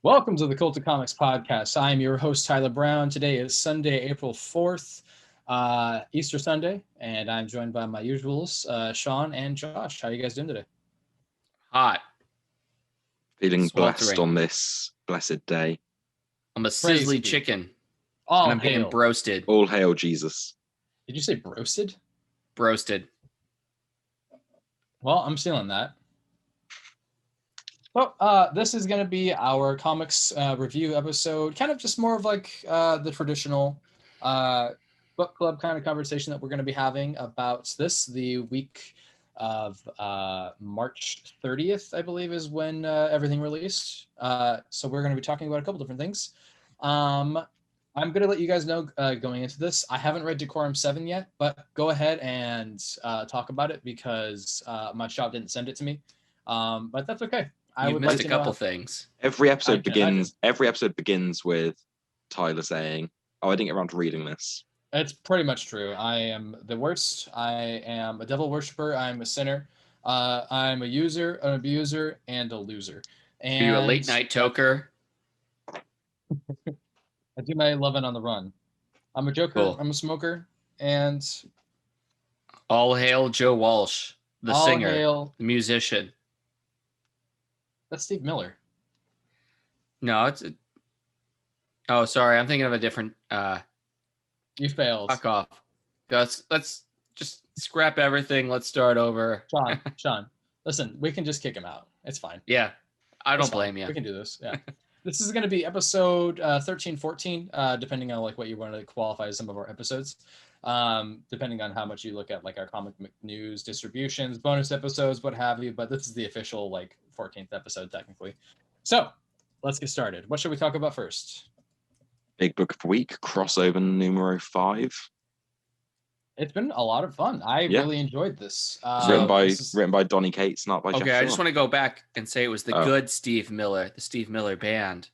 Welcome to the Cult of Comics podcast. I am your host, Tyler Brown. Today is Sunday, April 4th, Easter Sunday, and I'm joined by my usuals, Sean and Josh. How are you guys doing today? Hot. Feeling Sweltering. blessed on this blessed day. I'm a sizzly chicken. All and I'm hail. being broasted. All hail Jesus. Did you say broasted? Broasted. Well, I'm stealing that. Well, this is going to be our comics review episode, kind of just more of like the traditional book club kind of conversation that we're going to be having about this. The week of March 30th, I believe, is when everything released. So we're going to be talking about a couple different things. I'm going to let you guys know going into this, I haven't read Decorum 7 yet, but go ahead and talk about it because my shop didn't send it to me. But that's okay. You've missed a couple things. Every episode begins with Tyler saying, "Oh, I didn't get around to reading this." It's pretty much true. I am the worst. I am a devil worshiper. I'm a sinner. I'm a user, an abuser, and a loser. And Are you a late night toker? I do my loving on the run. I'm a joker. Cool. I'm a smoker. And all hail Joe Walsh, the singer, the musician. That's Steve Miller. No, oh, sorry. I'm thinking of a different. You failed. Fuck off. Let's just scrap everything. Let's start over. Sean, listen, we can just kick him out. It's fine. Yeah, I don't blame you. We can do this. Yeah. This is going to be episode 13, 14, depending on like what you want to qualify as some of our episodes. Depending on how much you look at like our comic news distributions, bonus episodes, what have you. But this is the official like 14th episode technically. So let's get started. What should we talk about first? Big Book of the Week, crossover numero 5. It's been a lot of fun. I really enjoyed this. Written by Donny Cates, not by Geoff. Okay, I just want to go back and say it was the good Steve Miller, the Steve Miller band,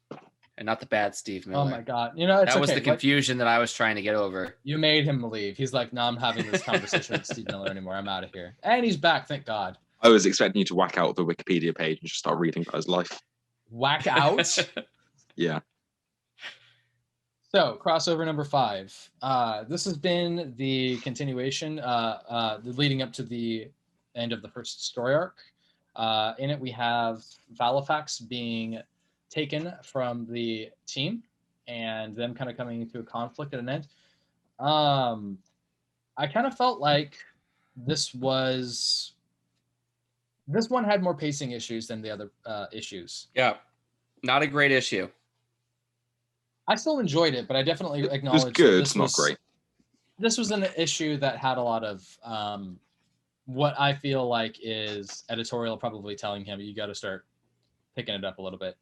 and not the bad Steve Miller. Oh my God. You know, that was the confusion that I was trying to get over. You made him leave. He's like, no, I'm having this conversation with Steve Miller anymore. I'm out of here. And he's back, thank God. I was expecting you to whack out the Wikipedia page and just start reading about his life. Whack out? Yeah. So, crossover number 5. This has been the continuation, leading up to the end of the first story arc. In it, we have Valifax being taken from the team and them kind of coming into a conflict at an end. I kind of felt like this one had more pacing issues than the other issues. Yeah, not a great issue. I still enjoyed it, but I definitely acknowledge it was good. It's not great. This was an issue that had a lot of what I feel like is editorial probably telling him you got to start picking it up a little bit.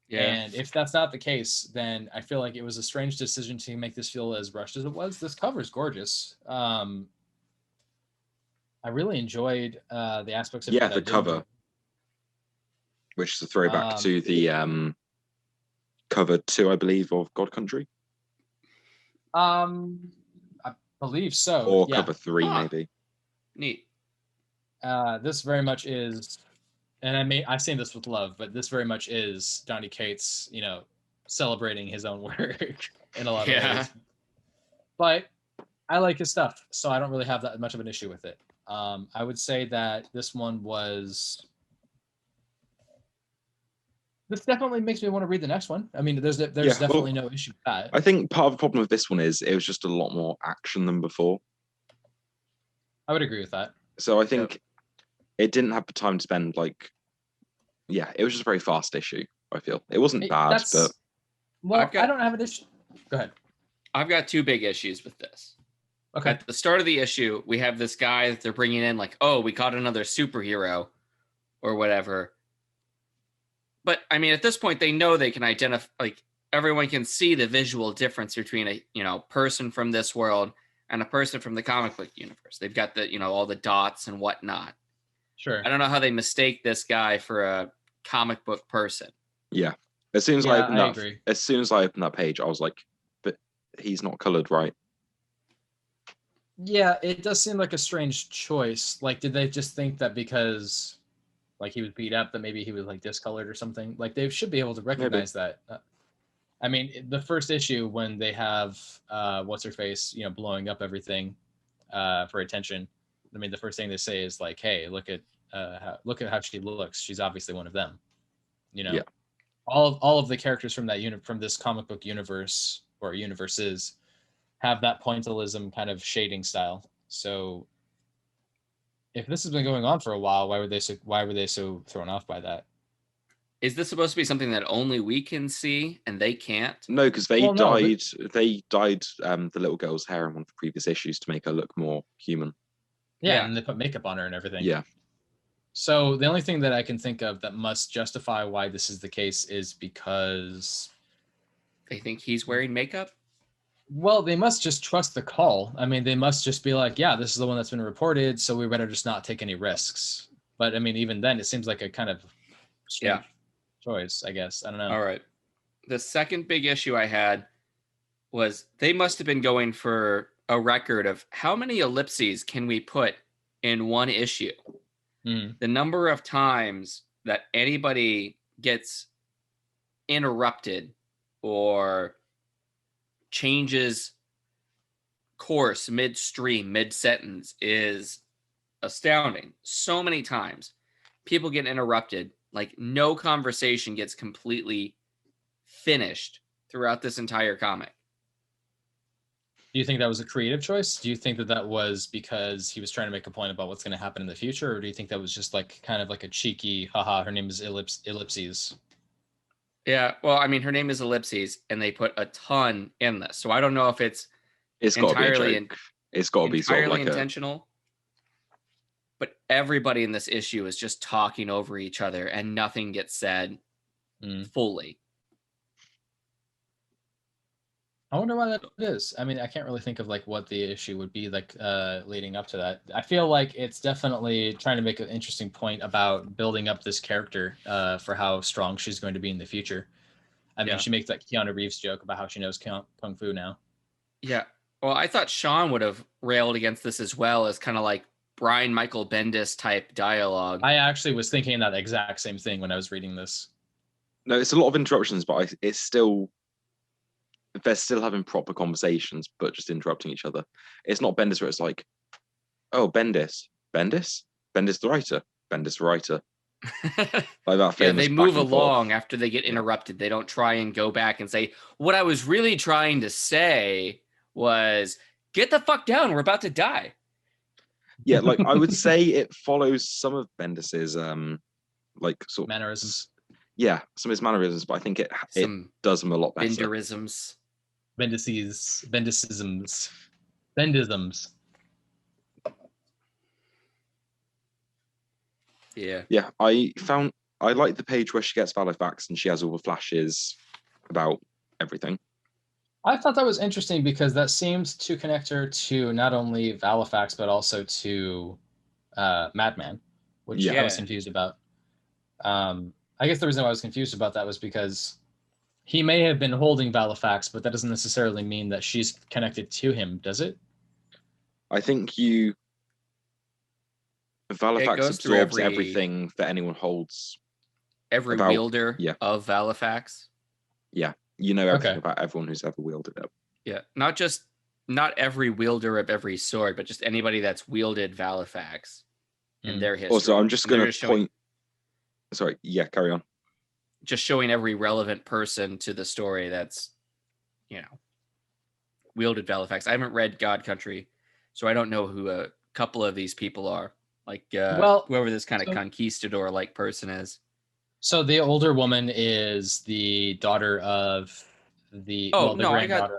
Yeah. And if that's not the case, then I feel like it was a strange decision to make this feel as rushed as it was. This cover is gorgeous. I really enjoyed the aspects of the cover, which is a throwback to the cover 2, I believe, of God Country. I believe so. Or cover 3, maybe. Neat. This very much is, and I say this with love, but this very much is Donny Cates, celebrating his own work in a lot of ways. But I like his stuff, so I don't really have that much of an issue with it. I would say that this one was. This definitely makes me want to read the next one. I mean, there's definitely no issue with that. I think part of the problem with this one is it was just a lot more action than before. I would agree with that. So I think it didn't have the time to spend it was just a very fast issue, I feel. It wasn't bad, but... Well, I don't have an issue. Go ahead. I've got 2 big issues with this. Okay. At the start of the issue, we have this guy that they're bringing in like, oh, we caught another superhero or whatever. But I mean, at this point, they know they can identify, like everyone can see the visual difference between a, person from this world and a person from the comic book universe. They've got the, all the dots and whatnot. Sure. I don't know how they mistake this guy for a comic book person. Yeah. As soon as I opened that page, I was like, but he's not colored right. Yeah, it does seem like a strange choice. Like, did they just think that because like he was beat up, that maybe he was like discolored or something. Like they should be able to recognize that. I mean, the first issue when they have what's her face, blowing up everything for attention. I mean, the first thing they say is like, "Hey, look at how she looks. She's obviously one of them." Yeah. All of the characters from that from this comic book universe or universes have that pointillism kind of shading style. So if this has been going on for a while, why were they so thrown off by that? Is this supposed to be something that only we can see and they can't? No, because they dyed the little girl's hair in one of the previous issues to make her look more human. Yeah, and they put makeup on her and everything. Yeah. So the only thing that I can think of that must justify why this is the case is because they think he's wearing makeup. Well, they must just trust the call. I mean, they must just be like, yeah, this is the one that's been reported, so we better just not take any risks. But I mean, even then, it seems like a kind of strange choice, I guess. I don't know. All right. The second big issue I had was they must have been going for a record of how many ellipses can we put in one issue. The number of times that anybody gets interrupted or changes course midstream, mid-sentence is astounding. So many times people get interrupted, like no conversation gets completely finished throughout this entire comic. Do you think that was a creative choice? Do you think that was because he was trying to make a point about what's going to happen in the future? Or do you think that was just like kind of like a cheeky, haha, her name is Ellipses? Yeah, well, I mean, her name is Ellipses, and they put a ton in this. So I don't know if it's got to be a joke. It's got to be sort of like intentional. But everybody in this issue is just talking over each other, and nothing gets said fully. I wonder why that is. I mean, I can't really think of like what the issue would be like leading up to that. I feel like it's definitely trying to make an interesting point about building up this character for how strong she's going to be in the future. I mean, she makes that Keanu Reeves joke about how she knows Kung Fu now. Yeah. Well, I thought Sean would have railed against this as well as kind of like Brian Michael Bendis type dialogue. I actually was thinking that exact same thing when I was reading this. No, it's a lot of interruptions, but it's still... they're still having proper conversations, but just interrupting each other. It's not Bendis where it's like, oh, Bendis the writer, like that. Yeah, they move along after they get interrupted. They don't try and go back and say, what I was really trying to say was, get the fuck down, we're about to die. Yeah, like I would say it follows some of Bendis's like sort of mannerisms. Yeah, some of his mannerisms, but I think it does them a lot better. Benderisms. Bendisisms. Yeah. Yeah, I like the page where she gets Halifax and she has all the flashes about everything. I thought that was interesting because that seems to connect her to not only Halifax but also to Madman, which I was confused about. I guess the reason why I was confused about that was because he may have been holding Halifax, but that doesn't necessarily mean that she's connected to him, does it? I think Halifax absorbs everything that anyone holds. Every wielder of Halifax. Yeah, you know everything about everyone who's ever wielded it. Yeah, not every wielder of every sword, but just anybody that's wielded Halifax in their history. Also, I'm just going to point... Sorry, carry on. Just showing every relevant person to the story that's, wielded Halifax. I haven't read God Country, so I don't know who a couple of these people are. Like, whoever this kind of conquistador-like person is. So the older woman is the daughter of the...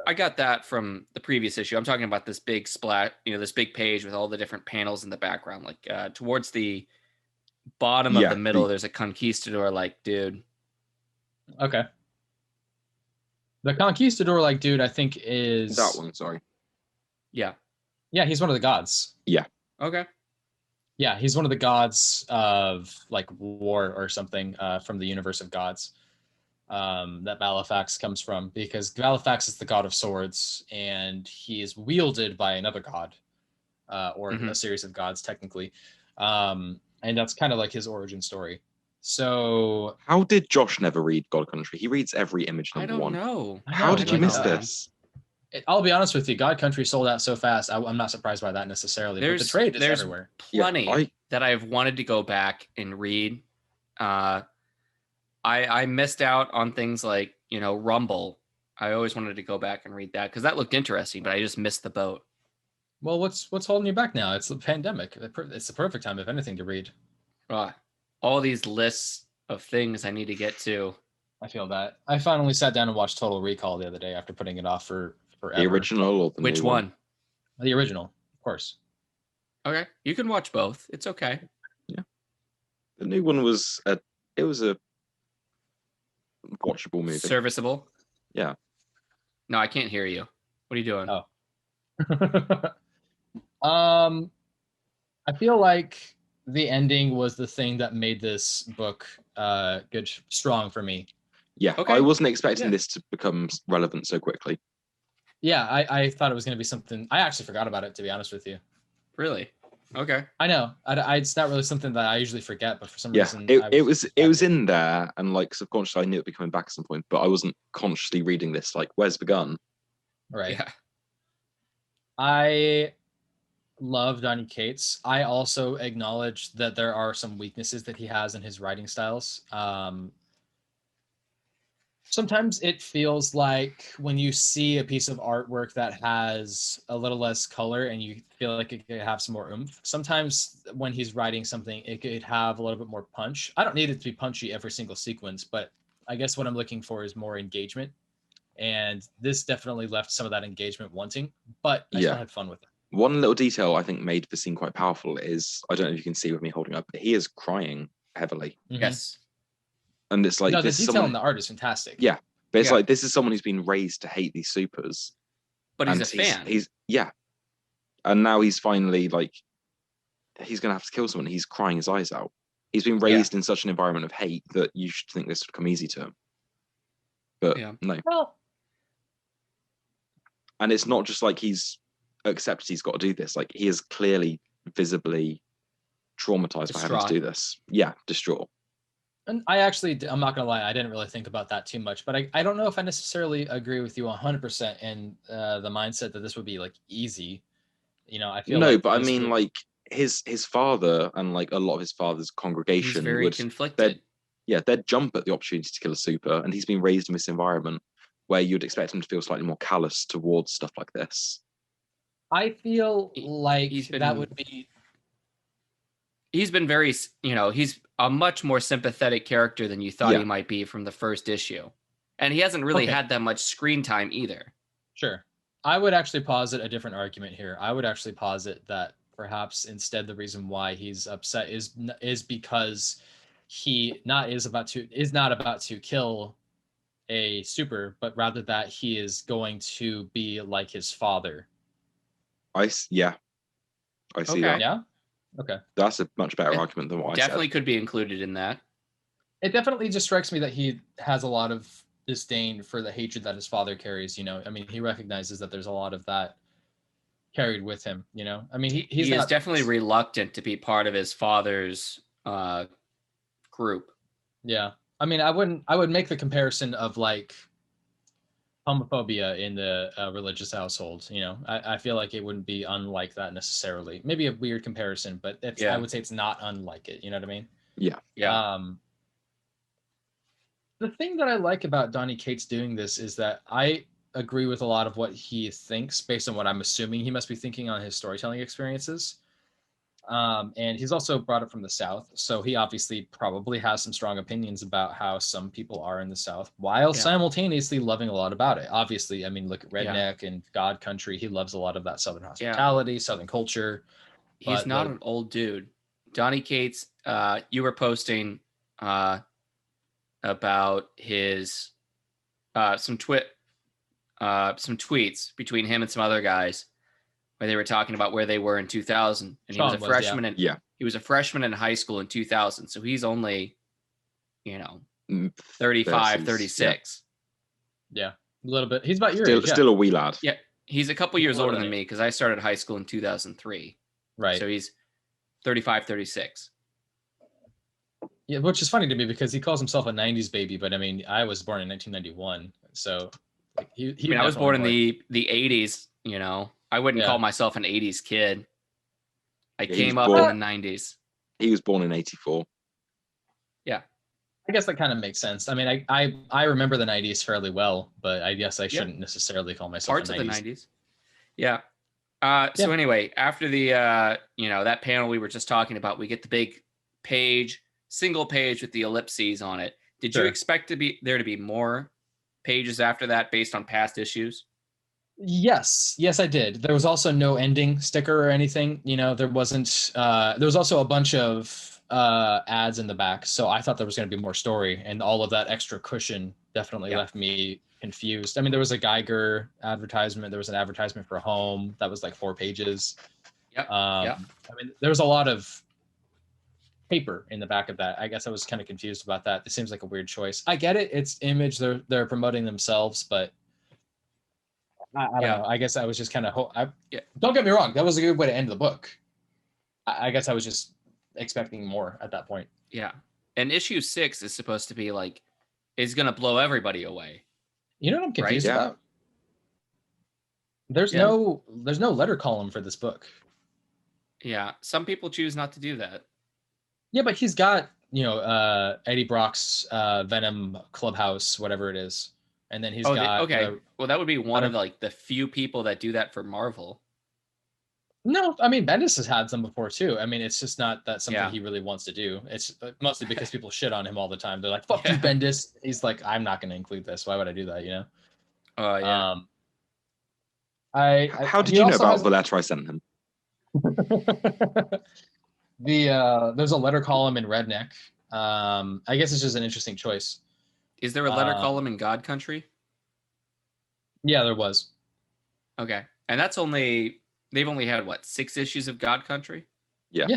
I got that from the previous issue. I'm talking about this big splat, this big page with all the different panels in the background. Like, towards the bottom of the middle, there's a conquistador-like dude. Okay. The conquistador-like dude, I think, is... that one, sorry. Yeah. Yeah, he's one of the gods. Yeah. Okay. Yeah, he's one of the gods of, like, war or something from the universe of gods that Halifax comes from, because Halifax is the god of swords, and he is wielded by another god, or a series of gods, technically. and that's kind of like his origin story. So How did Josh never read God Country? He reads every Image I number don't one. know. How did you don't miss know, man. this? I'll be honest with you, God Country sold out so fast. I'm not surprised by that necessarily. But the trade is there's everywhere. plenty that I've wanted to go back and read. I missed out on things like, Rumble. I always wanted to go back and read that because that looked interesting, but I just missed the boat. Well, what's holding you back now? It's the pandemic. It's the perfect time, if anything, to read. All these lists of things I need to get to. I feel that. I finally sat down and watched Total Recall the other day after putting it off for forever. The original or the Which new one? The original, of course. Okay, you can watch both. It's okay. Yeah, the new one was a watchable movie. Serviceable. Yeah. No, I can't hear you. What are you doing? Oh. I feel like the ending was the thing that made this book strong for me. Yeah, Okay. I wasn't expecting this to become relevant so quickly. Yeah, I thought it was going to be something. I actually forgot about it, to be honest with you. Really? Okay. I know. It's not really something that I usually forget, but for some reason, it was in there, and like subconsciously, I knew it'd be coming back at some point, but I wasn't consciously reading this. Like, where's the gun? Right. Yeah. I love Donny Cates. I also acknowledge that there are some weaknesses that he has in his writing styles. Sometimes it feels like when you see a piece of artwork that has a little less color and you feel like it could have some more oomph. Sometimes when he's writing something, it could have a little bit more punch. I don't need it to be punchy every single sequence, but I guess what I'm looking for is more engagement. And this definitely left some of that engagement wanting, but I still had fun with it. One little detail I think made the scene quite powerful is, I don't know if you can see with me holding up, but he is crying heavily. Mm-hmm. Yes. And it's like, no, the detail in the art is fantastic. Yeah. But it's like, this is someone who's been raised to hate these supers. But he's a fan. And now he's finally like, he's going to have to kill someone. He's crying his eyes out. He's been raised in such an environment of hate that you should think this would come easy to him. But no. Well, and it's not just like he's accepted he's got to do this. Like, he is clearly visibly traumatized by having to do this. Yeah, distraught. And I'm not going to lie, I didn't really think about that too much, but I don't know if I necessarily agree with you 100% in the mindset that this would be like easy. I feel but I mean, like his father and like a lot of his father's congregation would conflicted. They'd jump at the opportunity to kill a super, and he's been raised in this environment where you'd expect him to feel slightly more callous towards stuff like this. I feel like that would be. He's been very, he's a much more sympathetic character than you thought he might be from the first issue. And he hasn't really had that much screen time either. Sure. I would actually posit a different argument here. I would actually posit that perhaps instead the reason why he's upset is because he is not about to kill a super, but rather that he is going to be like his father. I see that. Yeah. Okay. That's a much better argument than what I said. Definitely could be included in that. It definitely just strikes me that he has a lot of disdain for the hatred that his father carries. I mean, he recognizes that there's a lot of that carried with him. I mean, he is definitely reluctant to be part of his father's group. Yeah. I mean, I would make the comparison of like homophobia in the religious household. I feel like it wouldn't be unlike that necessarily. Maybe a weird comparison, but I would say it's not unlike it. You know what I mean? Yeah. The thing that I like about Donny Cates doing this is that I agree with a lot of what he thinks based on what I'm assuming he must be thinking on his storytelling experiences. And he's also brought it from the South. So he obviously probably has some strong opinions about how some people are in the South while simultaneously loving a lot about it. Obviously, I mean, look at Redneck and God Country. He loves a lot of that Southern hospitality, Southern culture. He's not an old dude. Donny Cates, you were posting about his some tweets between him and some other guys where they were talking about where they were in 2000, and he was a freshman. He was a freshman in high school in 2000, so he's only 35, 36. Yeah, a little bit. He's about your age. Still a wee lad. Yeah, he's a couple years older than me because I started high school in 2003. Right. So he's 35, 36. Yeah, which is funny to me because he calls himself a '90s baby, but I mean, I was born in 1991, so like, he I mean, I was born in definitely the '80s. You know, I wouldn't call myself an '80s kid. I came up in the '90s. He was born in '84. Yeah, I guess that kind of makes sense. I mean, I remember the '90s fairly well, but I guess I shouldn't necessarily call myself parts a of 90s. the '90s. Yeah. So anyway, after the that panel we were just talking about, we get the big single page with the ellipses on it. Did you expect there to be more pages after that based on past issues? Yes, I did. There was also no ending sticker or anything. There wasn't. There was also a bunch of ads in the back, so I thought there was going to be more story, and all of that extra cushion definitely left me confused. I mean, there was a Geiger advertisement. There was an advertisement for home that was like 4 pages. I mean, there was a lot of paper in the back of that. I guess I was kind of confused about that. It seems like a weird choice. I get it. It's Image. They're promoting themselves, but I don't know. I guess I was just kind of. Don't get me wrong. That was a good way to end the book. I guess I was just expecting more at that point. Yeah, and issue 6 is supposed to be like is going to blow everybody away. You know what I'm confused about? There's no letter column for this book. Yeah, some people choose not to do that. Yeah, but he's got Eddie Brock's Venom Clubhouse, whatever it is, and then he's got. Well, that would be one of like the few people that do that for Marvel. No, I mean Bendis has had some before too. I mean, it's just not that something he really wants to do. It's mostly because people shit on him all the time. They're like, "Fuck you, Bendis." He's like, "I'm not going to include this. Why would I do that?" Oh yeah. How did you know about the letter I sent him? There's a letter column in Redneck. I guess it's just an interesting choice. Is there a letter column in God Country? Yeah, there was. Okay, and they've only had 6 issues of God Country? Yeah.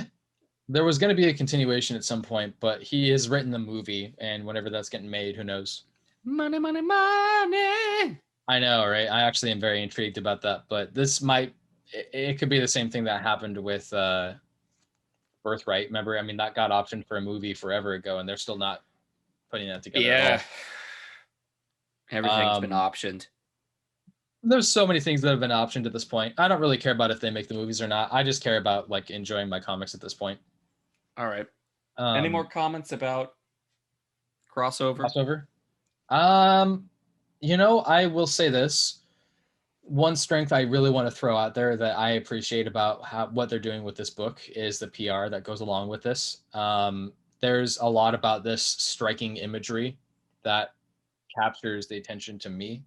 There was going to be a continuation at some point, but he has written the movie, and whenever that's getting made, who knows? Money, money, money. I know, right? I actually am very intrigued about that, but this it could be the same thing that happened with Birthright. Remember, I mean, that got optioned for a movie forever ago, and they're still not putting that together at all. Everything's been optioned. There's so many things that have been optioned at this point. I don't really care about if they make the movies or not. I just care about like enjoying my comics at this point. All right. Any more comments about crossover? I will say this. One strength I really want to throw out there that I appreciate about what they're doing with this book is the PR that goes along with this. There's a lot about this striking imagery that captures the attention to me.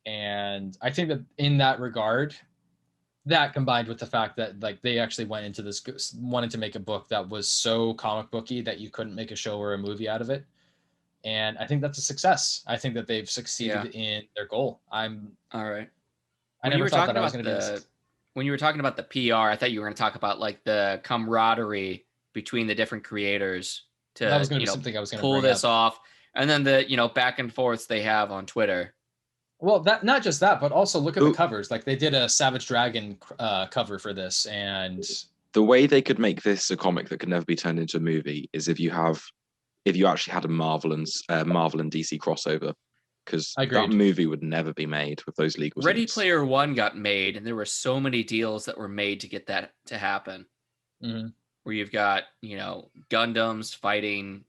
And I think that in that regard, that combined with the fact that like they actually went into this, wanted to make a book that was so comic booky that you couldn't make a show or a movie out of it. And I think that's a success. I think that they've succeeded in their goal. All right. I never thought that I was going to do this. When you were talking about the PR, I thought you were going to talk about like the camaraderie between the different creators to that was going to be something I was going to pull this off. And then the back and forths they have on Twitter. Well, that not just that, but also look at the covers. Like they did a Savage Dragon cover for this, and the way they could make this a comic that could never be turned into a movie is if you actually had a Marvel and DC crossover, because that movie would never be made with those legal. Ready Player One got made, and there were so many deals that were made to get that to happen. Mm-hmm. Where you've got Gundams fighting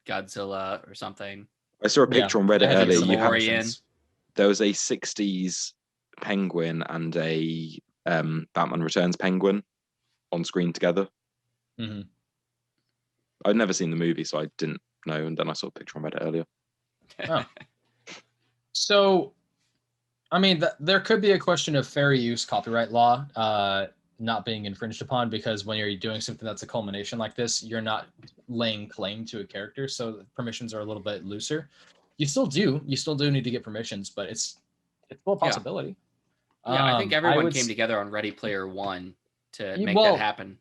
Godzilla or something. I saw a picture on Reddit earlier. There was a 60s penguin and a Batman Returns penguin on screen together. Mm-hmm. I'd never seen the movie, so I didn't know. And then I saw a picture on Reddit earlier. Oh. So, I mean, there could be a question of fair use copyright law not being infringed upon, because when you're doing something that's a culmination like this, you're not laying claim to a character. So permissions are a little bit looser. You still do need to get permissions, but it's still a possibility. Yeah, I think everyone came together on Ready Player One to make that happen.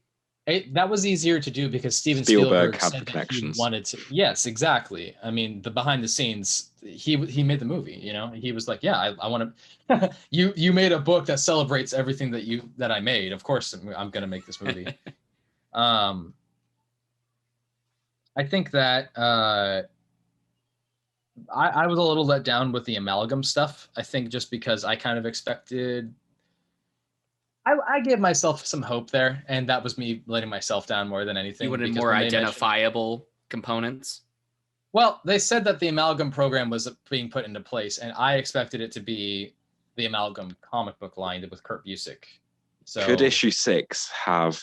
That was easier to do because Steven Spielberg had said the that connections. He wanted to. Yes, exactly. I mean, the behind the scenes, he made the movie. He was like, yeah, I want to. you made a book that celebrates everything that I made. Of course, I'm going to make this movie. I think that I was a little let down with the amalgam stuff. I think just because I kind of expected. I gave myself some hope there, and that was me letting myself down more than anything. You wanted because more when they identifiable components. Well, they said that the amalgam program was being put into place, and I expected it to be the amalgam comic book line with Kurt Busiek. So Could issue 6 have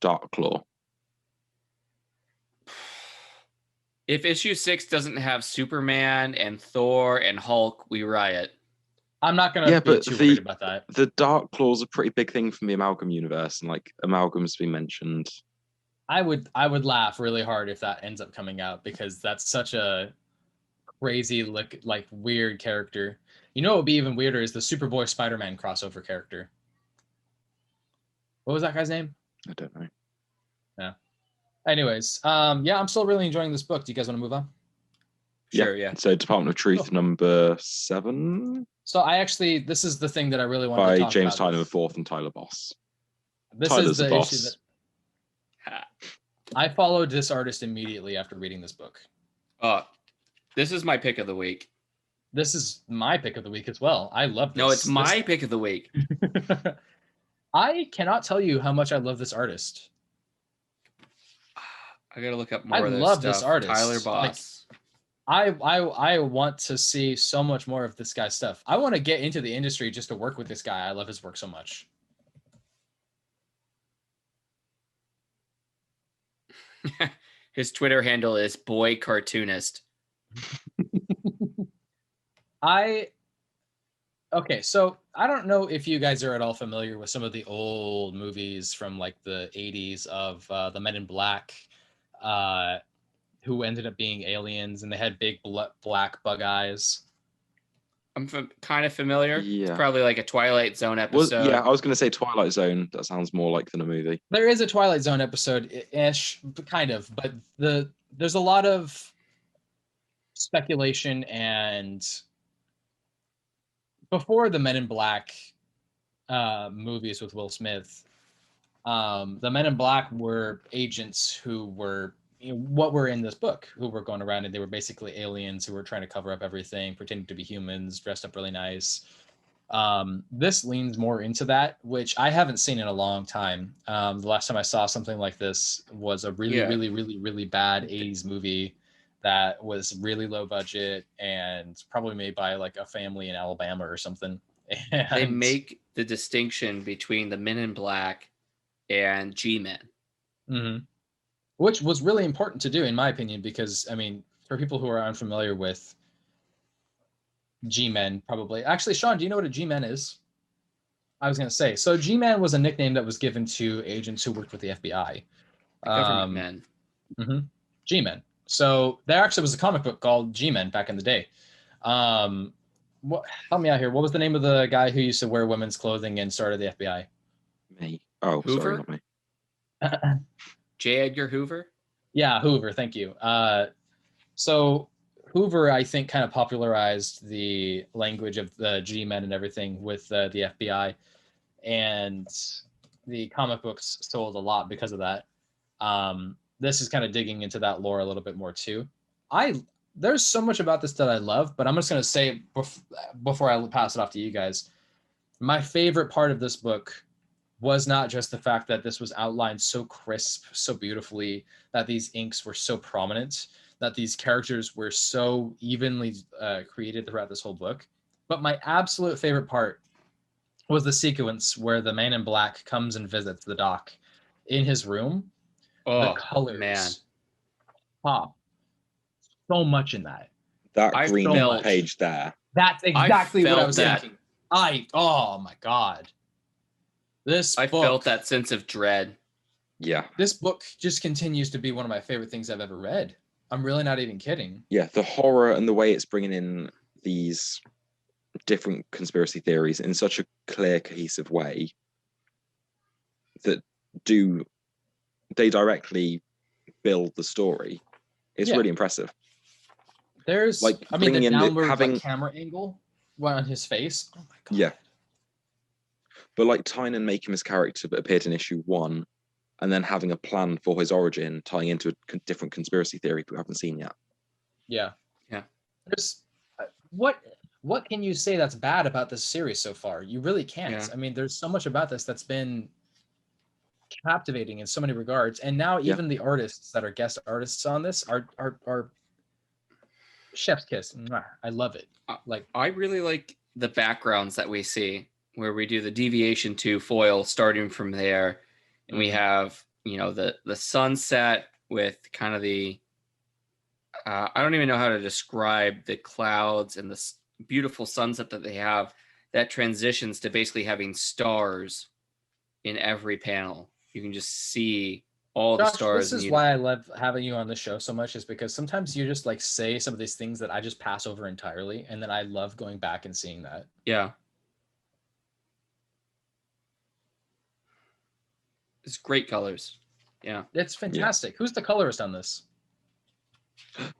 Darklaw? If issue 6 doesn't have Superman and Thor and Hulk, we riot. I'm not gonna be too worried about that. The Darklaw's a pretty big thing from the amalgam universe, and like amalgam's been mentioned. I would laugh really hard if that ends up coming out, because that's such a crazy like weird character. You know what would be even weirder is the Superboy Spider-Man crossover character. What was that guy's name? I don't know. Yeah. Anyways, yeah, I'm still really enjoying this book. Do you guys want to move on? Sure, yeah. So Department of Truth number 7. So this is the thing that I really want to talk by about. James Tynion IV and Tyler Boss. This Tyler's is the boss. issue that I followed this artist immediately after reading this book. This is my pick of the week. This is my pick of the week as well. I love this. No, it's my pick of the week. I cannot tell you how much I love this artist. I gotta look up more I of this love stuff. this artist. Tyler Boss. I want to see so much more of this guy's stuff. I want to get into the industry just to work with this guy. I love his work so much. His Twitter handle is boy cartoonist. Okay, so I don't know if you guys are at all familiar with some of the old movies from like the 80s of the Men in Black, who ended up being aliens, and they had big black bug eyes. I'm kind of familiar. Yeah. It's probably like a Twilight Zone episode. I was going to say Twilight Zone. That sounds more like than a movie. There is a Twilight Zone episode-ish, kind of, but there's a lot of speculation, and before the Men in Black movies with Will Smith, the Men in Black were agents who were what were in this book, who were going around, and they were basically aliens who were trying to cover up everything, pretending to be humans, dressed up really nice. This leans more into that, which I haven't seen in a long time. The last time I saw something like this was a really bad 80s movie that was really low budget and probably made by like a family in Alabama or something. And they make the distinction between the Men in Black and G-Men. Mm-hmm. Which was really important to do, in my opinion, because, I mean, for people who are unfamiliar with G-Men, probably. Actually, Sean, do you know what a G-Men is? I was going to say. So G-Man was a nickname that was given to agents who worked with the FBI. Government men. Mm-hmm. G-Men. So there actually was a comic book called G-Men back in the day. Help me out here. What was the name of the guy who used to wear women's clothing and started the FBI? Me. Oh, Hoover? Sorry, not me. J. Edgar Hoover? Yeah, Hoover. Thank you. So Hoover, I think, kind of popularized the language of the G-Men and everything with the FBI, and the comic books sold a lot because of that. This is kind of digging into that lore a little bit more too. There's so much about this that I love, but I'm just going to say before I pass it off to you guys, my favorite part of this book was not just the fact that this was outlined so crisp, so beautifully, that these inks were so prominent, that these characters were so evenly created throughout this whole book. But my absolute favorite part was the sequence where the Man in Black comes and visits the Doc in his room. Oh, the colors man. pop so much in that. That I green felt- page there. That's exactly what I felt was that. thinking. Oh my God. I felt that sense of dread. Yeah. This book just continues to be one of my favorite things I've ever read. I'm really not even kidding. Yeah, the horror and the way it's bringing in these different conspiracy theories in such a clear, cohesive way that they directly build the story. It's really impressive. There's, Like, I mean, the bringing in downward camera angle on his face. Oh my God. Yeah. But like Tynion making his character that appeared in issue 1 and then having a plan for his origin, tying into a different conspiracy theory we haven't seen yet. Yeah. Yeah. There's what can you say that's bad about this series so far? You really can't. Yeah. I mean, there's so much about this that's been captivating in so many regards, and now even the artists that are guest artists on this are chef's kiss. Mwah. I love it. Like, I really like the backgrounds that we see, where we do the deviation to foil starting from there, and we have, you know, the sunset with kind of the I don't even know how to describe the clouds and the beautiful sunset that they have that transitions to basically having stars in every panel. You can just see all the Josh, stars. this is why I love having you on the show so much, is because sometimes you just like say some of these things that I just pass over entirely, and then I love going back and seeing that. Yeah. It's great colors. Yeah. It's fantastic. Yeah. Who's the colorist on this?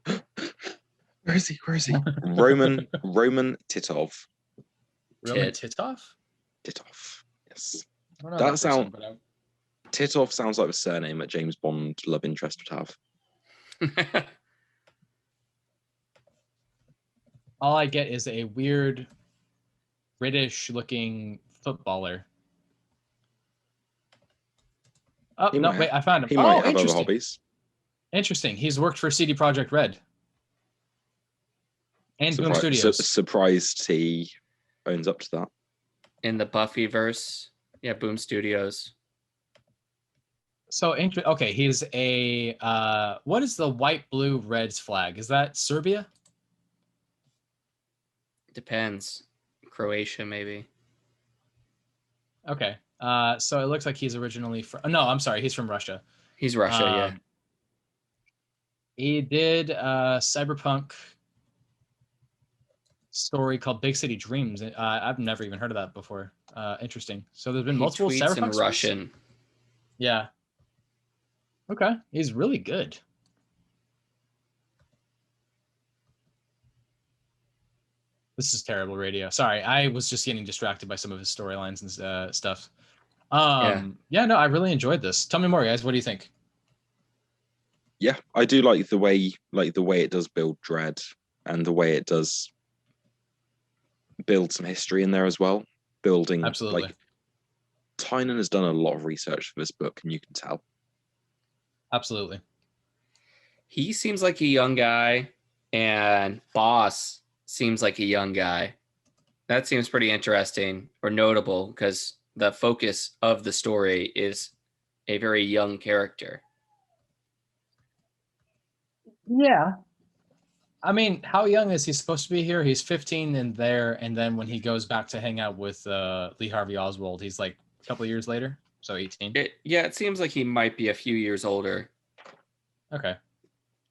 Where is he? Roman Titov. Roman Titov? Titov. Yes. That sounds. Titov sounds like the surname that James Bond love interest would have. All I get is a weird British-looking footballer. Oh, no, wait, I found him. He might have other hobbies. Interesting. He's worked for CD Projekt Red. And Boom Studios. Surprised he owns up to that. In the Buffyverse. Yeah, Boom Studios. So, okay, he's a... what is the white, blue, Reds flag? Is that Serbia? Depends. Croatia, maybe. Okay. So it looks like he's originally from... No, I'm sorry. He's from Russia. He's Russia, yeah. He did a cyberpunk story called Big City Dreams. I've never even heard of that before. Interesting. So there's been multiple cyberpunk in Russian. Yeah. Okay. He's really good. This is terrible radio. Sorry, I was just getting distracted by some of his storylines and stuff. Yeah, no, I really enjoyed this. Tell me more, guys. What do you think? Yeah, I do like the way it does build dread, and the way it does build some history in there as well. Building, absolutely. Like, Tynion has done a lot of research for this book, and you can tell. Absolutely. He seems like a young guy, and Boss seems like a young guy. That seems pretty interesting or notable, because the focus of the story is a very young character. Yeah. I mean, how young is he supposed to be here? He's 15 in there, and then when he goes back to hang out with Lee Harvey Oswald, he's like a couple of years later, so 18. It seems like he might be a few years older. Okay.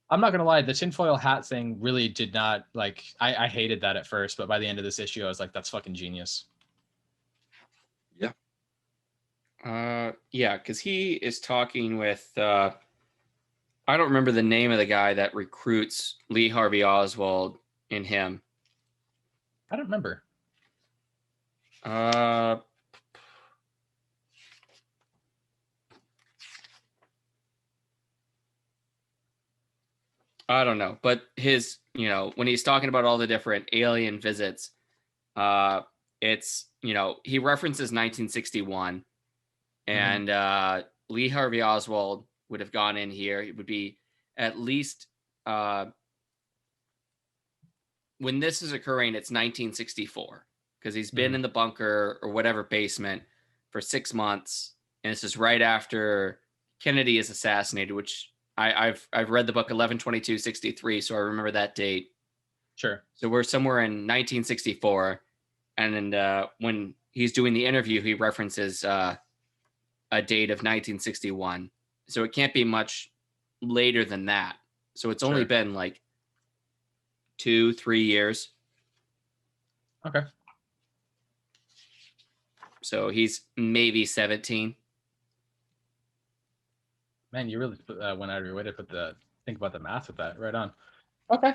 I'm not gonna lie, the tinfoil hat thing really did not, like, I hated that at first, but by the end of this issue, I was like, that's fucking genius. Yeah. Yeah, because he is talking with I don't remember the name of the guy that recruits Lee Harvey Oswald in him. I don't remember. I don't know, but his, when he's talking about all the different alien visits, it's, he references 1961, and Lee Harvey Oswald would have gone in here. It would be at least when this is occurring, it's 1964, because he's been in the bunker or whatever basement for 6 months, and this is right after Kennedy is assassinated, which I've read the book 11/22/63, so I remember that date. Sure. So we're somewhere in 1964, and then when he's doing the interview, he references a date of 1961. So it can't be much later than that. So it's only been like 2-3 years. Okay. So he's maybe 17. Man, you really went out of your way to think about the math with that. Right on. Okay.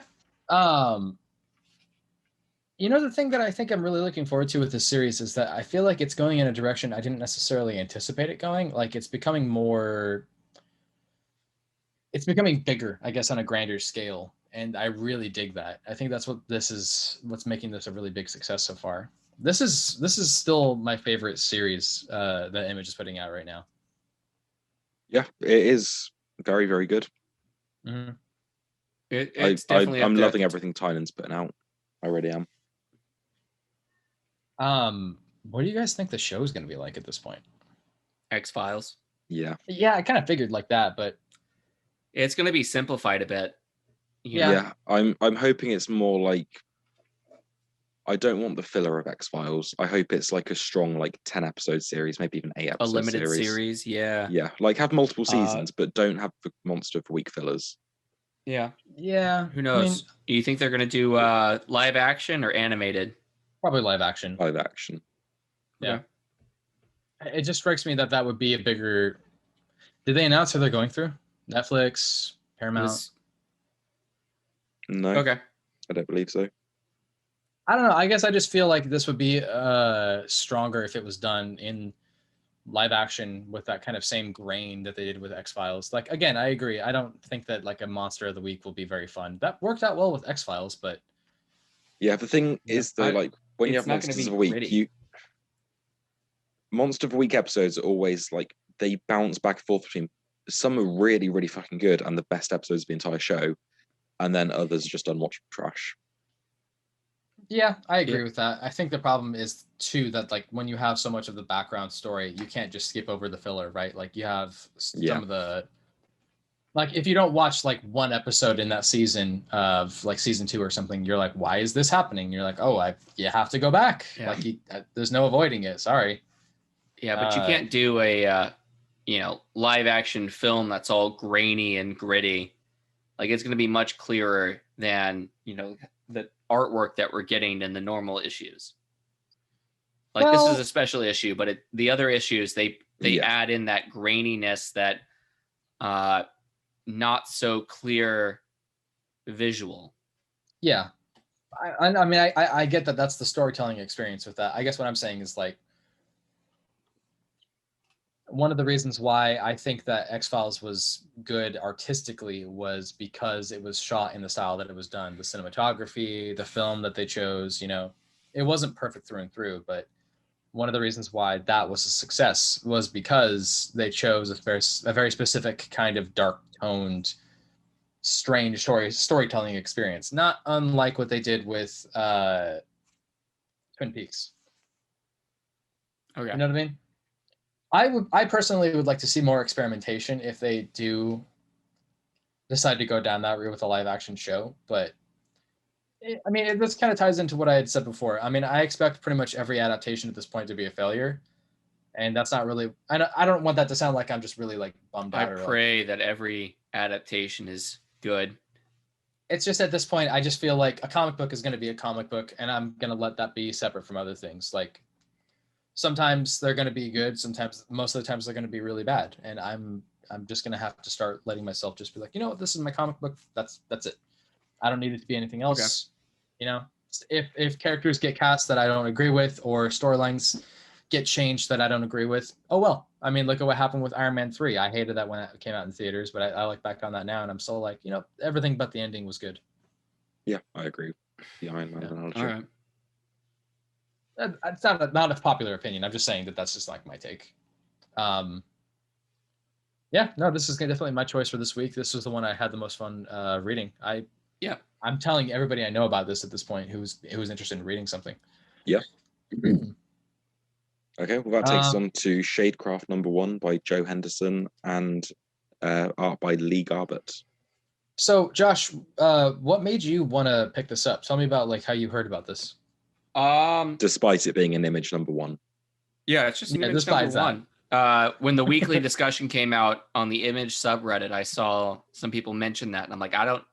The thing that I think I'm really looking forward to with this series is that I feel like it's going in a direction I didn't necessarily anticipate it going. Like it's becoming bigger, I guess, on a grander scale. And I really dig that. I think that's what's making this a really big success so far. This is still my favorite series that Image is putting out right now. Yeah, it is very, very good. Mm-hmm. It's definitely I'm loving everything Tynion's putting out. I really am. What do you guys think the show is going to be like at this point? X-Files. Yeah. Yeah, I kind of figured like that, but it's going to be simplified a bit. Yeah, I'm hoping it's more like, I don't want the filler of X-Files. I hope it's like a strong 10 episode series, maybe even 8 episode a limited series. Yeah, like have multiple seasons, but don't have the monster of the week fillers. Yeah. Who knows? I mean, do you think they're going to do live action or animated? Probably live action. Live action. Yeah. Okay. It just strikes me that would be a bigger. Did they announce who they're going through? Netflix, Paramount? No. Okay. I don't believe so. I don't know. I guess I just feel like this would be stronger if it was done in live action with that kind of same grain that they did with X-Files. Like, again, I agree. I don't think that like a Monster of the Week will be very fun. That worked out well with X-Files, but yeah, the thing is though, when you have Monsters of the Week, Monster of the Week episodes are always they bounce back and forth between some are really, really fucking good and the best episodes of the entire show, and then others just unwatchable trash. Yeah, I agree with that. I think the problem is too that when you have so much of the background story, you can't just skip over the filler, right? Like you have some of the if you don't watch one episode in that season of season 2 or something, you're like, why is this happening? You're like, oh, you have to go back. Yeah. There's no avoiding it. Sorry. Yeah, but you can't do a live action film that's all grainy and gritty. It's going to be much clearer than the artwork that we're getting in the normal issues. This is a special issue, but the other issues they add in that graininess, that not so clear visual. Yeah, I mean I get that that's the storytelling experience with that. I guess what I'm saying is one of the reasons why I think that X-Files was good artistically was because it was shot in the style that it was done. The cinematography, the film that they chose, it wasn't perfect through and through, but one of the reasons why that was a success was because they chose a very specific kind of dark-toned, strange storytelling experience, not unlike what they did with Twin Peaks. Okay. You know what I mean? I personally would like to see more experimentation if they do decide to go down that route with a live action show. But this kind of ties into what I had said before. I mean, I expect pretty much every adaptation at this point to be a failure, and that's not really. I don't want that to sound like I'm just really bummed out. I pray that every adaptation is good. It's just at this point, I just feel like a comic book is going to be a comic book, and I'm going to let that be separate from other things. Sometimes they're going to be good. Sometimes, most of the times, they're going to be really bad. And I'm just going to have to start letting myself just be like, this is my comic book. That's it. I don't need it to be anything else. Okay. If characters get cast that I don't agree with, or storylines get changed that I don't agree with, oh well. I mean, look at what happened with Iron Man 3. I hated that when it came out in theaters, but I look back on that now and I'm still like, everything but the ending was good. Yeah, I agree. The Iron Man analogy. All right. It's not a popular opinion. I'm just saying that that's just my take. This is definitely my choice for this week. This was the one I had the most fun reading. I'm telling everybody I know about this at this point who's interested in reading something. Yeah. Okay, well that takes us on to Shadecraft #1 by Joe Henderson and art by Lee Garbett. So Josh, what made you want to pick this up? Tell me about how you heard about this. Despite it being an Image #1. Yeah, it's just Image #1. When the weekly discussion came out on the Image subreddit, I saw some people mention that, and I'm like, I don't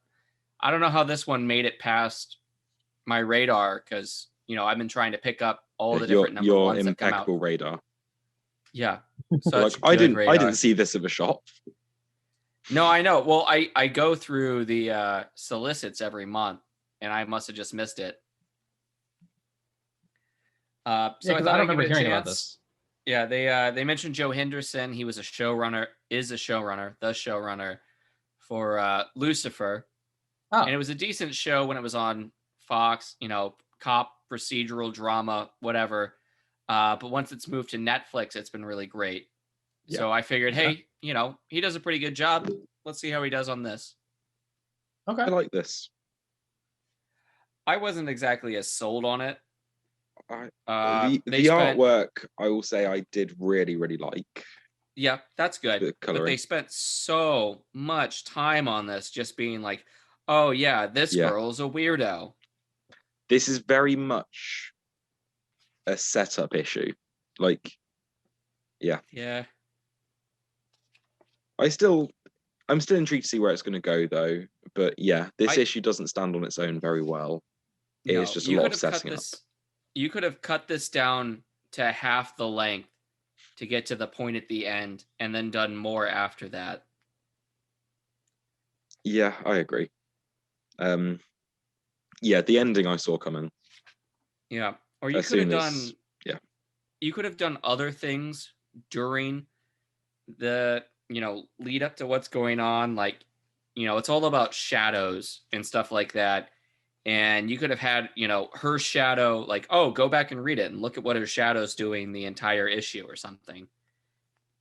know how this one made it past my radar, because I've been trying to pick up all the different number ones that come out. Your impeccable radar. Yeah, I didn't see this at the shop. No, I know. Well, I go through the solicits every month, and I must have just missed it. So Yeah, I because thought I don't I'd give remember it a hearing about chance. this. Yeah, they mentioned Joe Henderson. He was a showrunner, the showrunner for Lucifer. Oh, And it was a decent show when it was on Fox, cop, procedural drama, whatever. But once it's moved to Netflix, it's been really great. Yeah. So I figured, Okay. hey, he does a pretty good job. Let's see how he does on this. okay. I like this. I wasn't exactly as sold on it. The They spent- artwork, I will say, I did really, really like. Yeah, that's good. The But they coloring. spent so much time on this just being like, oh, yeah, this Yeah. girl's a weirdo. This is very much a setup issue. Like, yeah. Yeah. I'm still intrigued to see where it's going to go, though. But yeah, this I- issue doesn't stand on its own very well. No, It's just a you lot could of have cut setting up. this. You could have cut this down to half the length to get to the point at the end, and then done more after that. Yeah, I agree. Yeah, the ending I saw coming. Yeah, or you As could have soon done. as- yeah. You could have done other things during the lead up to what's going on. Like, it's all about shadows and stuff like that. And you could have had, her shadow, like, oh, go back and read it and look at what her shadow's doing the entire issue or something.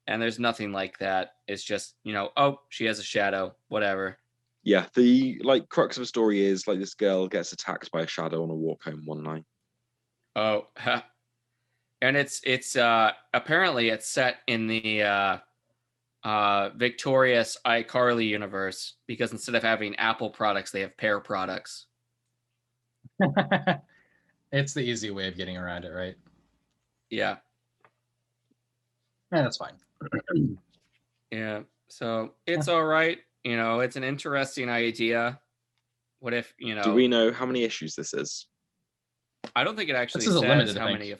And there's nothing like that. It's just, oh, she has a shadow, whatever. Yeah, the crux of the story is this girl gets attacked by a shadow on a walk home one night. Oh, and it's apparently it's set in the victorious iCarly universe, because instead of having Apple products, they have Pear products. It's the easy way of getting around it, right? Yeah. Yeah, that's fine. Yeah. So it's all right. It's an interesting idea. What if, Do we know how many issues this is? I don't think it actually This is a says limited, I how think. many of.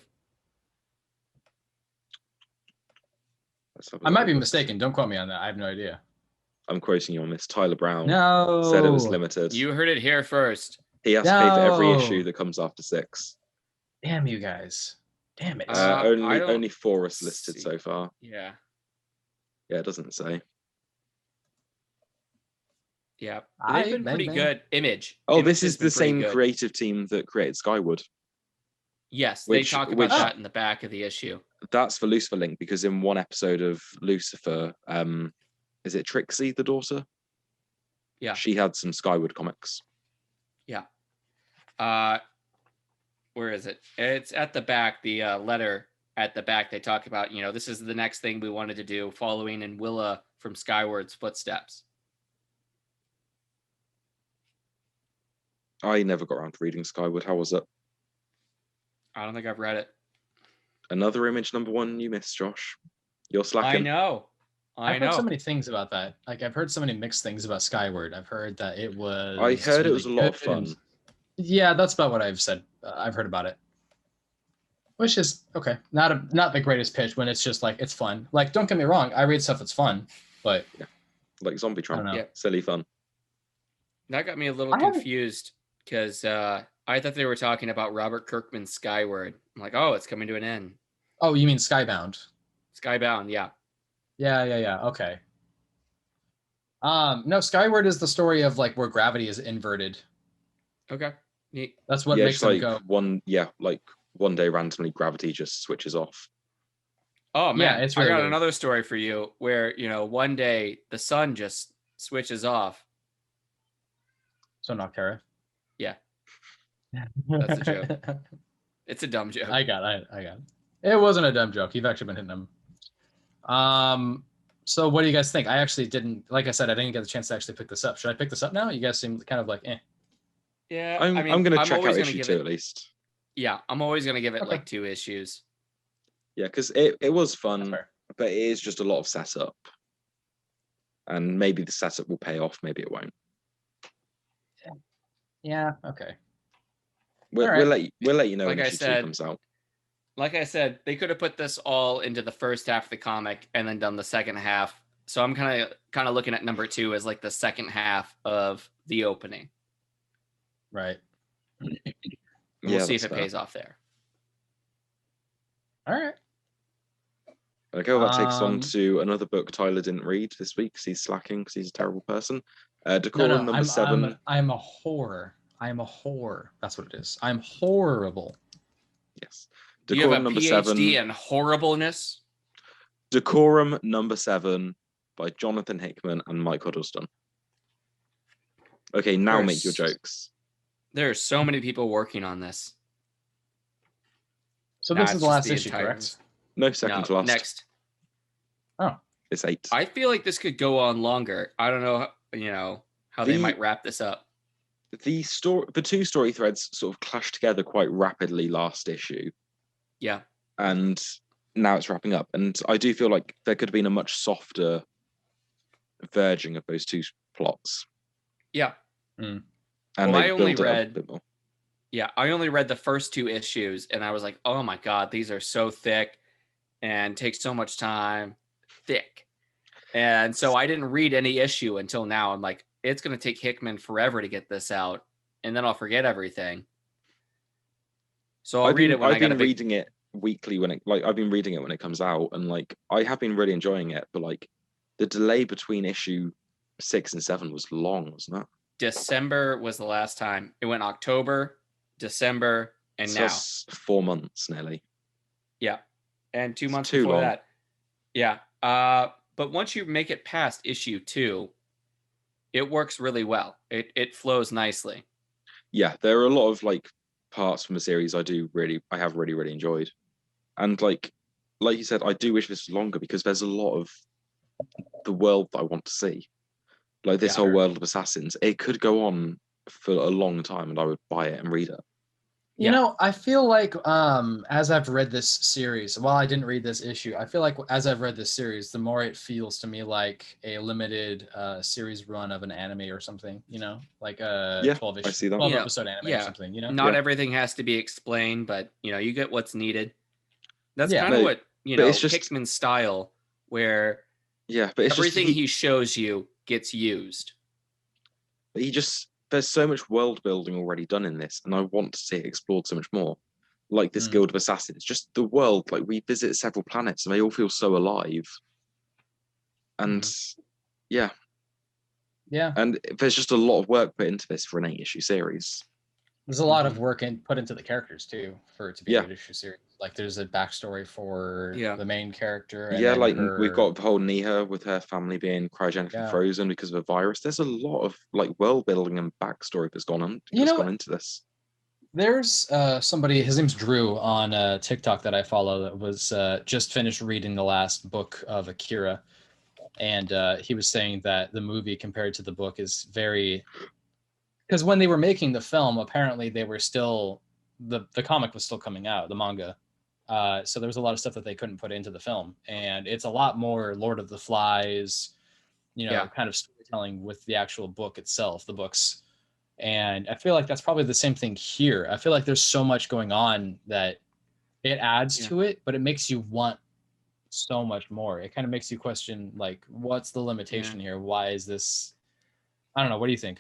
Let's have a I might be look. mistaken. Don't quote me on that. I have no idea. I'm quoting you on this. Tyler Brown No. said it was limited. You heard it here first. He has to pay for every No. issue that comes after 6. Damn you guys. Damn it. I don't Only 4 are listed see. so far. Yeah. Yeah, it doesn't say. Yeah. Aye, They've been bang, pretty bang. good. Image. Oh, Image this has is been the pretty same good. creative team that created Skyward. Yes, which- they talk about which- that in the back of the issue. That's for Lucifer Link, because in one episode of Lucifer, is it Trixie, the daughter? Yeah. She had some Skyward comics. Where is it? It's at the back, the letter at the back. They talk about, this is the next thing we wanted to do, following in Willa from Skyward's footsteps. I never got around to reading Skyward. How was it? I don't think I've read it. Another Image #1 you missed, Josh. You're I slacking. know. I've heard so many things about that. I've heard so many mixed things about Skyward. I've heard that it was. I heard it was a lot of good and- fun. Yeah, that's about what I've said. I've heard about it, which is okay. Not the greatest pitch when it's just it's fun. Don't get me wrong, I read stuff that's fun, but Like Zombie I don't Tron. know. Yeah. Silly fun. That got me a little I haven't- confused because I thought they were talking about Robert Kirkman's Skyward. I'm like, oh, it's coming to an end. Oh, you mean Skybound? Skybound, yeah. Yeah. Okay. No, Skyward is the story of where gravity is inverted. Okay. Neat. That's what Yeah, makes it's them go. one day randomly gravity just switches off. Oh man, it's really I got weird. another story for you where one day the sun just switches off. So Noctera. Yeah. That's a joke. It's a dumb joke. I got it. It wasn't a dumb joke. You've actually been hitting them. So what do you guys think? I actually didn't, like I said, I didn't get the chance to actually pick this up. Should I pick this up now? You guys seem kind of eh. Yeah, I'm going to check out issue 2 at least. Yeah, I'm always going to give it Okay. 2 issues. Yeah, because it was That's fun, fair. but it is just a lot of setup. And maybe the setup will pay off, maybe it won't. Yeah. Okay. We'll Alright. let you know Like when I issue 2 said- comes out. Like I said, they could have put this all into the first half of the comic and then done the second half. So I'm kind of looking at number 2 as the second half of the opening. Right. We'll Yeah, see if that's it fair. pays off there. All right. Okay, well, that takes us on to another book Tyler didn't read this week because he's slacking because he's a terrible person. Decorum number 7. I'm a whore. I'm a whore. That's what it is. I'm horrible. Yes. Do you have a number PhD 7. in horribleness? Decorum number 7 by Jonathan Hickman and Mike Huddleston. Okay, now make your jokes. There are so many people working on this. So this is the last issue, correct? No, second to last. Next. Oh. It's 8. I feel like this could go on longer. I don't know, how they might wrap this up. The 2 story threads sort of clashed together quite rapidly last issue. Yeah. And now it's wrapping up. And I do feel like there could have been a much softer verging of those 2 plots. Yeah. And I only read a bit more. Yeah, I only read the first 2 issues and I was like, oh my God, these are so thick and take so much time. Thick. And so I didn't read any issue until now. I'm like, it's going to take Hickman forever to get this out. And then I'll forget everything. So I'll read it when I get reading it weekly I've been reading it when it comes out, and like I have been really enjoying it, but like the delay between issue 6 and 7 was long, wasn't it? December was the last time. It went October, December, and so now. That's 4 months nearly. Yeah. And 2 months before that. Yeah. But once you make it past issue 2, it works really well. It flows nicely. Yeah, there are a lot of like parts from the series I have really enjoyed. And like you said, I do wish this was longer because there's a lot of the world that I want to see. Like this whole world of assassins. It could go on for a long time and I would buy it and read it. You know, I feel like as I've read this series, while I didn't read this issue, I feel like as I've read this series, the more it feels to me like a limited series run of an anime or something, you know, like a 12 episode anime or something, you know? Not everything has to be explained, but, you know, you get what's needed. That's kind of what, you know, Hickman's style, where but everything he shows you gets used. But there's so much world building already done in this, and I want to see it explored so much more. Like this Guild of Assassins, just the world, like we visit several planets and they all feel so alive. And yeah. And there's just a lot of work put into this for an 8-issue series. There's a lot of work put into the characters too for it to be an 8-issue series. Like there's a backstory for the main character. And like we've got the whole Niha with her family being cryogenically frozen because of a virus. There's a lot of like world building and backstory that's gone into this. There's somebody, his name's Drew on TikTok that I follow, that was just finished reading the last book of Akira. And he was saying that the movie compared to the book is very... Because when they were making the film, apparently they were still... The comic was still coming out, the manga. So there was a lot of stuff that they couldn't put into the film. And it's a lot more Lord of the Flies, you know, kind of storytelling with the actual book itself, the books. And I feel like that's probably the same thing here. I feel like there's so much going on that it adds to it, but it makes you want so much more. It kind of makes you question, like, what's the limitation here? Why is this? I don't know. What do you think?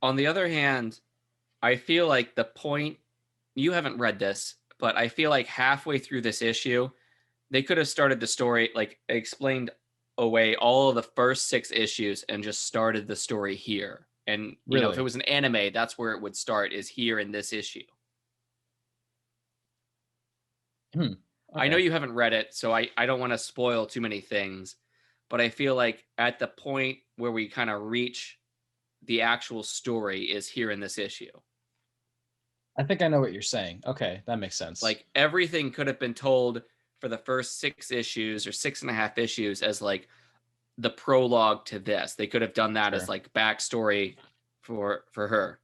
On the other hand, I feel like the point, you haven't read this, but I feel like halfway through this issue, they could have started the story, like explained away all of the first 6 issues and just started the story here. And, you know, if it was an anime, that's where it would start, is here in this issue. Okay. I know you haven't read it, so I don't want to spoil too many things, but I feel like at the point where we kind of reach the actual story is here in this issue. I think I know what you're saying. Okay, that makes sense. Like everything could have been told for the first 6 issues or 6.5 issues as like the prologue to this. They could have done that as like backstory for her.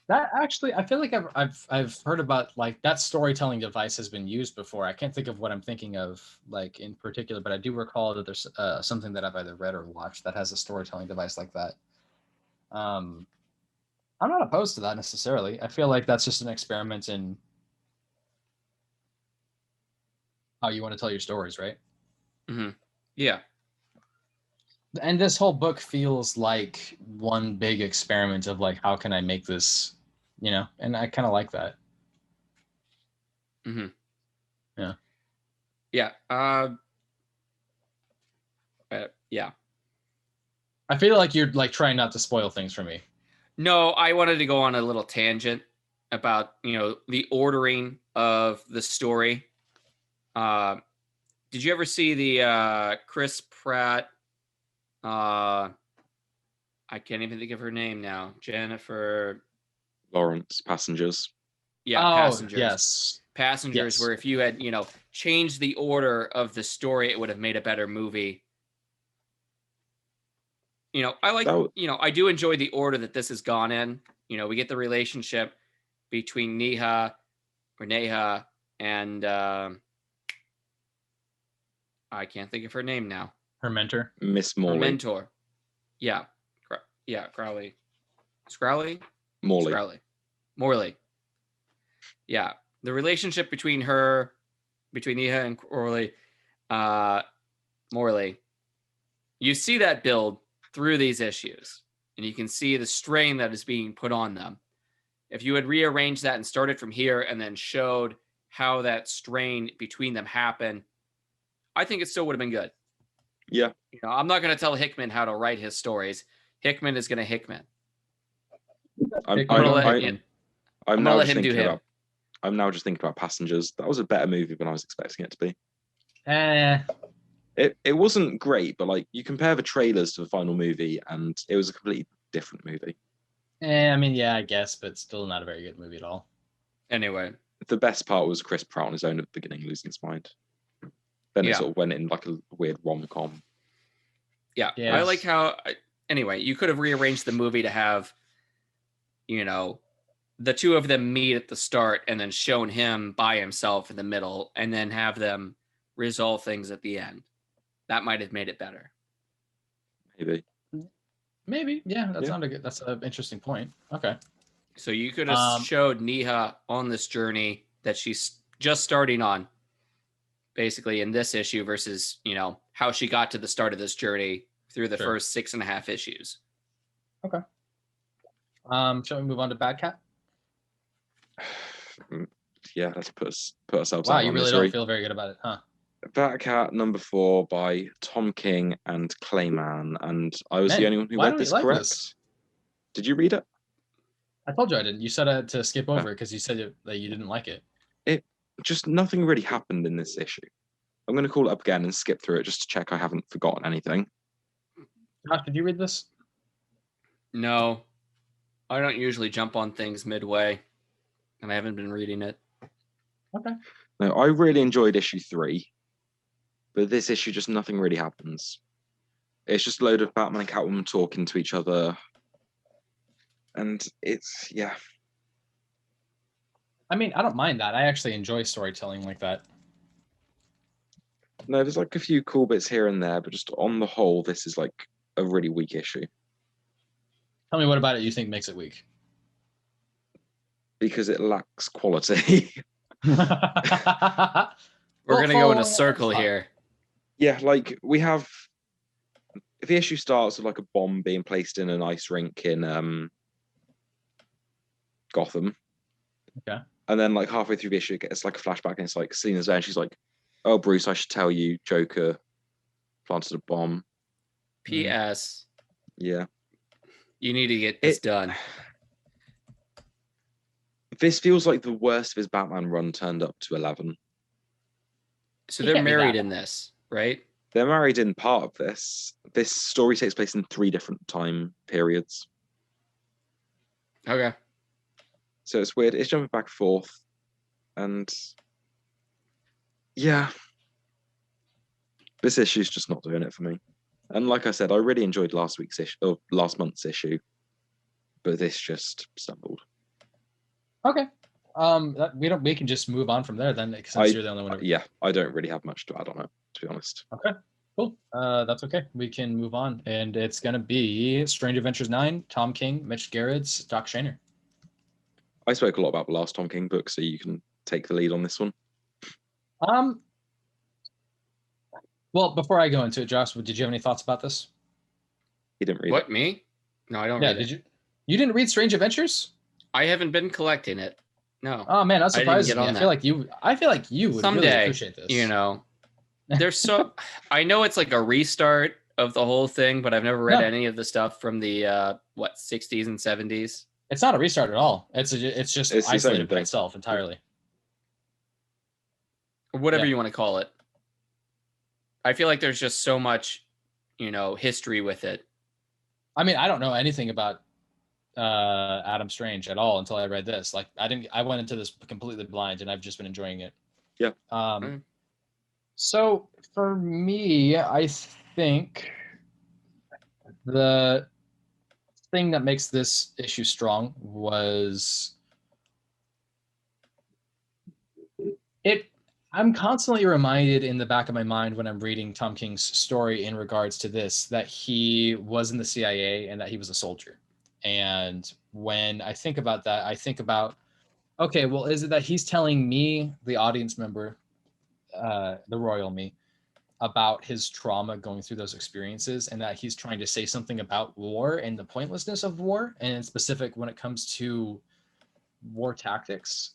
That actually, I feel like I've heard about, like, that storytelling device has been used before. I can't think of what I'm thinking of, like, in particular, but I do recall that there's something that I've either read or watched that has a storytelling device like that. I'm not opposed to that necessarily. I feel like that's just an experiment in how you want to tell your stories, right? Yeah. And this whole book feels like one big experiment of, like, how can I make this, you know? And I kind of like that. Yeah. Yeah. I feel like you're like trying not to spoil things for me. No, I wanted to go on a little tangent about, the ordering of the story. Did you ever see the Chris Pratt? I can't even think of her name now. Jennifer Lawrence, Passengers. Yeah, Oh, Passengers. yes. Passengers, Yes. where if you had, changed the order of the story, it would have made a better movie. I like, I do enjoy the order that this has gone in. We get the relationship between Neha and I can't think of her name now. Her mentor. Miss Morley. Her mentor. Yeah. Crowley. Scrowley? Morley. Morley. Yeah. The relationship between Neha and Morley. You see that build through these issues, and you can see the strain that is being put on them. If you had rearranged that and started from here and then showed how that strain between them happened, I think it still would have been good. Yeah. I'm not going to tell Hickman how to write his stories. Hickman is going to Hickman. I'm now just thinking about Passengers. That was a better movie than I was expecting it to be. It wasn't great, but like you compare the trailers to the final movie, and it was a completely different movie. I mean, yeah, I guess, but still not a very good movie at all. Anyway, the best part was Chris Pratt on his own at the beginning, losing his mind. Then it sort of went in like a weird rom-com. Yeah, I like how. Anyway, you could have rearranged the movie to have, the two of them meet at the start and then shown him by himself in the middle, and then have them resolve things at the end. That might have made it better. Maybe. Yeah, that sounded good. That's an interesting point. Okay. So you could have showed Neha on this journey that she's just starting on, basically in this issue, versus, how she got to the start of this journey through the first 6.5 issues. Okay. Shall we move on to Bad Cat? Yeah, let's put ourselves. Wow, you really don't feel very good about it, huh? Bad Cat number 4 by Tom King and Clay Mann, and I was the only one who read this, correct? Did you read it? I told you I didn't. You said to skip over because you said that you didn't like it. Just nothing really happened in this issue. I'm going to call it up again and skip through it just to check I haven't forgotten anything. Josh, did you read this? No, I don't usually jump on things midway, and I haven't been reading it. Okay. No, I really enjoyed issue 3, but this issue just nothing really happens. It's just a load of Batman and Catwoman talking to each other, and it's I mean, I don't mind that. I actually enjoy storytelling like that. No, there's like a few cool bits here and there, but just on the whole, this is like a really weak issue. Tell me what about it you think makes it weak? Because it lacks quality. We're going to go in a circle here. Yeah, like we have... If the issue starts with like a bomb being placed in an ice rink in Gotham. Okay. And then like halfway through the issue, it gets like a flashback and it's like Selina's there and she's like, "Oh, Bruce, I should tell you, Joker planted a bomb." P.S. Yeah. You need to get this done. This feels like the worst of his Batman run turned up to 11. So they're married in this, right? They're married in part of this. This story takes place in 3 different time periods. Okay. So it's weird. It's jumping back and forth. And yeah. This issue's just not doing it for me. And like I said, I really enjoyed last month's issue. But this just stumbled. Okay. We can just move on from there then, since you're the only one. Yeah, I don't really have much to add on it, to be honest. Okay, cool. That's okay. We can move on, and it's gonna be Strange Adventures 9, Tom King, Mitch Gerads, Doc Shaner. I spoke a lot about the last Tom King book, so you can take the lead on this one. Well, before I go into it, Josh, did you have any thoughts about this? You didn't read it. What, me? No, I don't read it. You didn't read Strange Adventures? I haven't been collecting it. No. Oh man, that I didn't surprises get me. on I that. feel like you. I feel like you would really Someday, appreciate this. you know, there's so I know it's like a restart of the whole thing, but I've never read No. any of the stuff from the 60s and 70s. It's not a restart at all. It's just It's the same isolated by thing. itself entirely. Or whatever Yeah. you want to call it. I feel like there's just so much, history with it. I mean, I don't know anything about Adam Strange at all until I read this. Like, I went into this completely blind, and I've just been enjoying it. Yeah. So for me, I think the thing that makes this issue strong was it. I'm constantly reminded in the back of my mind when I'm reading Tom King's story in regards to this that he was in the CIA and that he was a soldier. And when I think about that, I think about, okay, well, is it that he's telling me, the audience member, the royal me, about his trauma going through those experiences, and that he's trying to say something about war and the pointlessness of war, and in specific when it comes to war tactics?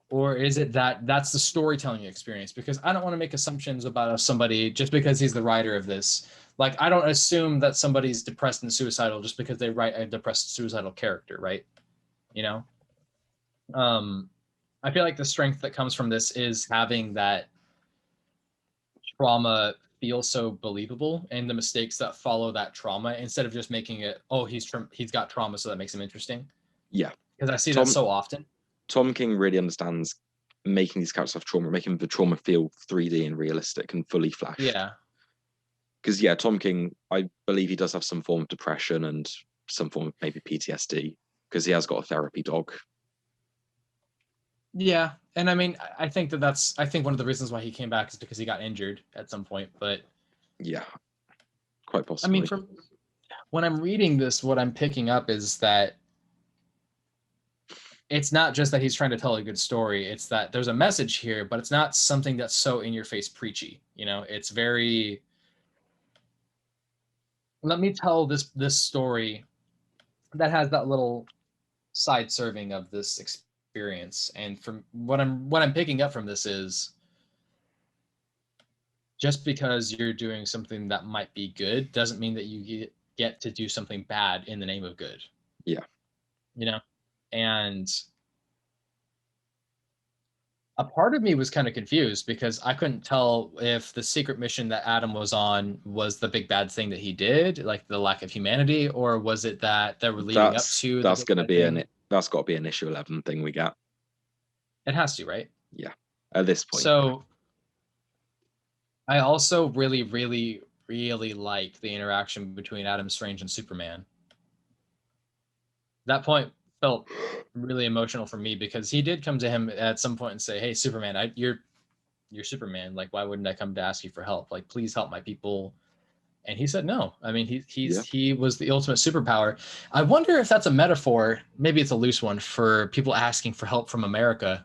Or is it that that's the storytelling experience? Because I don't want to make assumptions about somebody just because he's the writer of this. Like, I don't assume that somebody's depressed and suicidal just because they write a depressed suicidal character, right? I feel like the strength that comes from this is having that trauma feel so believable, and the mistakes that follow that trauma, instead of just making it, oh, he's got trauma, so that makes him interesting. Yeah. Because I see that so often. Tom King really understands making these characters have trauma, making the trauma feel 3D and realistic and fully flashed. Yeah. Because Tom King, I believe he does have some form of depression and some form of maybe PTSD, because he has got a therapy dog. Yeah, and I mean, I think I think one of the reasons why he came back is because he got injured at some point. But yeah, quite possibly. I mean, when I'm reading this, what I'm picking up is that it's not just that he's trying to tell a good story. It's that there's a message here, but it's not something that's so in your face preachy. It's very, let me tell this story that has that little side serving of this experience. And from what I'm picking up from this is, just because you're doing something that might be good doesn't mean that you get to do something bad in the name of good. Yeah. And a part of me was kind of confused because I couldn't tell if the secret mission that Adam was on was the big bad thing that he did, like the lack of humanity, or was it that they were leading up to? That's going to be that's got to be an issue 11 thing we get. It has to, right? Yeah, at this point. So I also really, really, really like the interaction between Adam Strange and Superman. That point felt really emotional for me because he did come to him at some point and say, "Hey, Superman, you're Superman. Like, why wouldn't I come to ask you for help? Like, please help my people." And he said no. I mean, he was the ultimate superpower. I wonder if that's a metaphor. Maybe it's a loose one for people asking for help from America.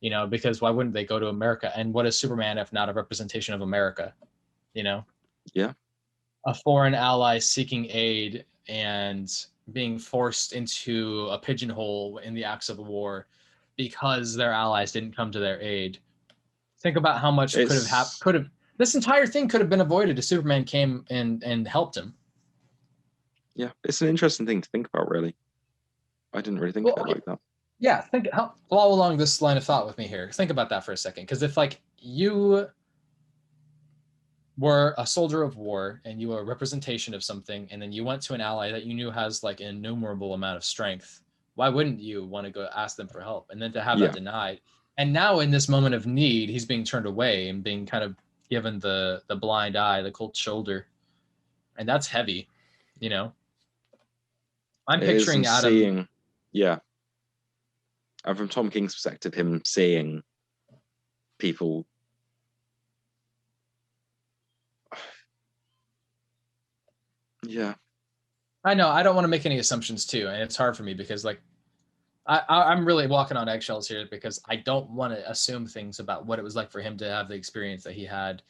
Because why wouldn't they go to America? And what is Superman if not a representation of America? Yeah. A foreign ally seeking aid and being forced into a pigeonhole in the acts of a war because their allies didn't come to their aid. Think about how much could have this entire thing could have been avoided if Superman came and helped him. Yeah, it's an interesting thing to think about, really. I didn't really think of it like that. Yeah, follow along this line of thought with me here. Think about that for a second, because if you were a soldier of war and you were a representation of something, and then you went to an ally that you knew has an innumerable amount of strength, why wouldn't you want to go ask them for help? And then to have that denied, and now in this moment of need, he's being turned away and being kind of given the blind eye, the cold shoulder, and that's heavy. I'm picturing Adam. And from Tom King's perspective, him seeing people. Yeah. I know. I don't want to make any assumptions too. And it's hard for me because I'm really walking on eggshells here because I don't want to assume things about what it was like for him to have the experience that he had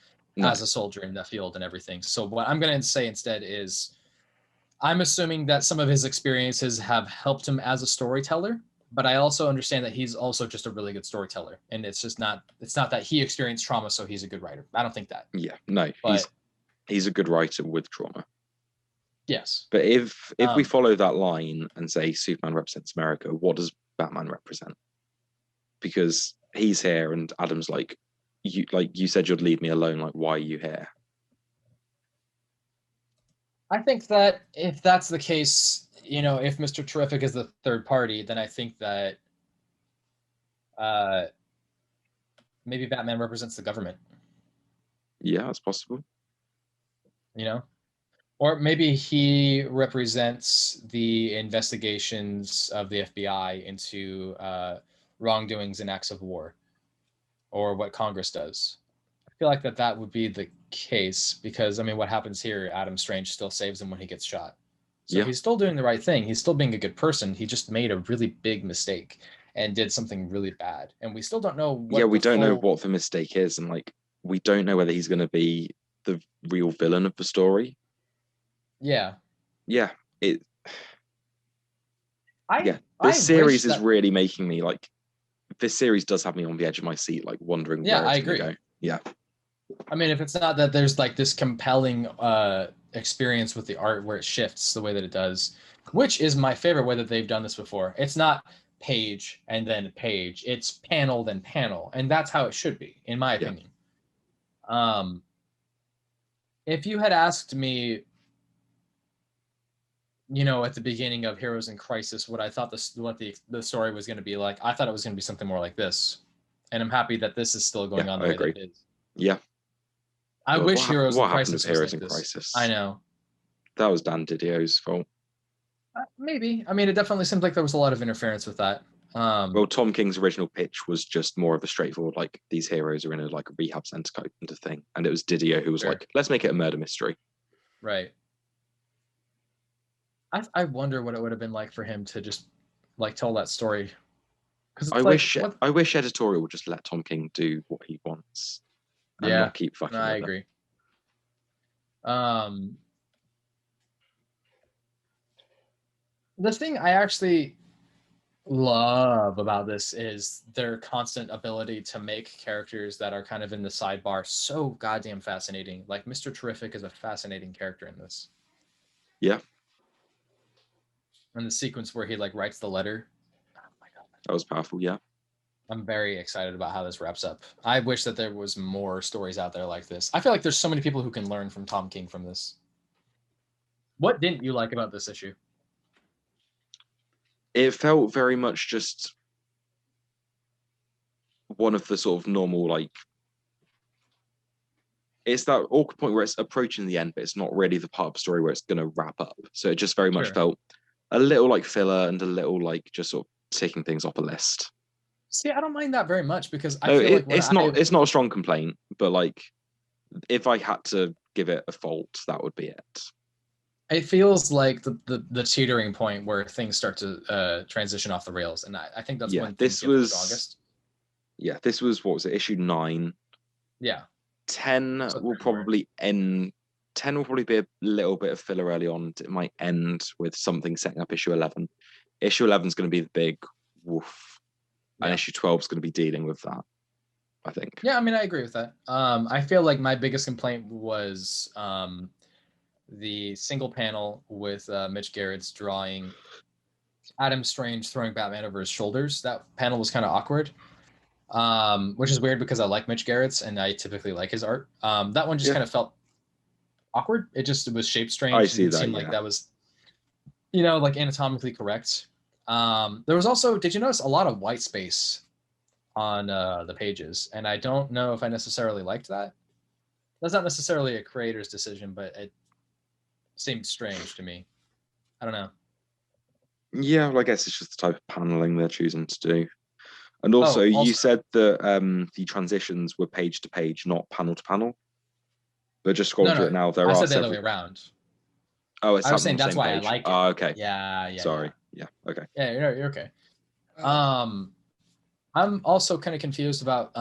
as a soldier in the field and everything. So what I'm going to say instead is I'm assuming that some of his experiences have helped him as a storyteller, But I also understand that he's also just a really good storyteller, and it's not that he experienced trauma, so he's a good writer. I don't think that. Yeah, no, But he's a good writer with trauma. yes. But if we follow that line and say Superman represents America, what does Batman represent? Because he's here, and Adam's like you said you'd leave me alone. Like, why are you here? I think that if that's the case, if Mr. Terrific is the third party, then I think that maybe Batman represents the government. Yeah, that's possible. Or maybe he represents the investigations of the FBI into wrongdoings and acts of war, or what Congress does. I feel like that would be the case because, what happens here, Adam Strange still saves him when he gets shot. So he's still doing the right thing. He's still being a good person. He just made a really big mistake and did something really bad. And we still don't know what we don't know what the mistake is. And we don't know whether he's going to be the real villain of the story. Yeah. Yeah. This I series is really making me this series does have me on the edge of my seat, wondering where it's going to go. Yeah. If it's not that there's this compelling experience with the art where it shifts the way that it does, which is my favorite way that they've done this before. It's not page and then page. It's panel then panel. And that's how it should be, in my opinion. If you had asked me, at the beginning of Heroes in Crisis, what I thought what the story was going to be like, I thought it was going to be something more like this. And I'm happy that this is still going on the way that it is. Yeah. I wish Heroes in Crisis was Heroes like in this. Crisis? I know. That was Dan Didio's fault. Maybe. it definitely seemed like there was a lot of interference with that. Well, Tom King's original pitch was just more of a straightforward, these heroes are in a rehab center kind of thing. And it was Didio who was let's make it a murder mystery. Right. I wonder what it would have been like for him to just tell that story. I wish editorial would just let Tom King do what he wants and not keep fucking with I agree. The thing I actually love about this is their constant ability to make characters that are kind of in the sidebar so goddamn fascinating. Mr. Terrific is a fascinating character in this. Yeah. And the sequence where he writes the letter. Oh my god. That was powerful, yeah. I'm very excited about how this wraps up. I wish that there was more stories out there like this. I feel like there's so many people who can learn from Tom King from this. What didn't you like about this issue? It felt very much just one of the sort of normal, it's that awkward point where it's approaching the end, but it's not really the part of the story where it's going to wrap up. So it just very much felt a little filler and a little just sort of ticking things off a list. See, I don't mind that very much because I feel it's not a strong complaint, but if I had to give it a fault, that would be it. It feels like the teetering point where things start to transition off the rails, and I think that's when this was August. Yeah, this was what was it? Issue 9. Yeah. 10 will probably end. 10 will probably be a little bit of filler early on. It might end with something setting up issue 11. Issue 11 is going to be the big woof, and issue 12 is going to be dealing with that, I think. Yeah, I agree with that. I feel like my biggest complaint was the single panel with Mitch Gerads drawing Adam Strange throwing Batman over his shoulders. That panel was kind of awkward, which is weird because I like Mitch Gerads and I typically like his art. That one just kind of felt awkward. It was shaped strange. I see that. Seemed like that was, anatomically correct. There was also, did you notice a lot of white space on the pages? And I don't know if I necessarily liked that. That's not necessarily a creator's decision, but it seemed strange to me. I don't know. Yeah, well, I guess it's just the type of paneling they're choosing to do. And also, you said that the transitions were page to page, not panel to panel. But just scroll through it now. I said the other way around. Oh, it's I was saying that's why page. I like it. Oh, okay. Yeah. Sorry. Yeah. Okay. Yeah, you're okay. I'm also kind of confused about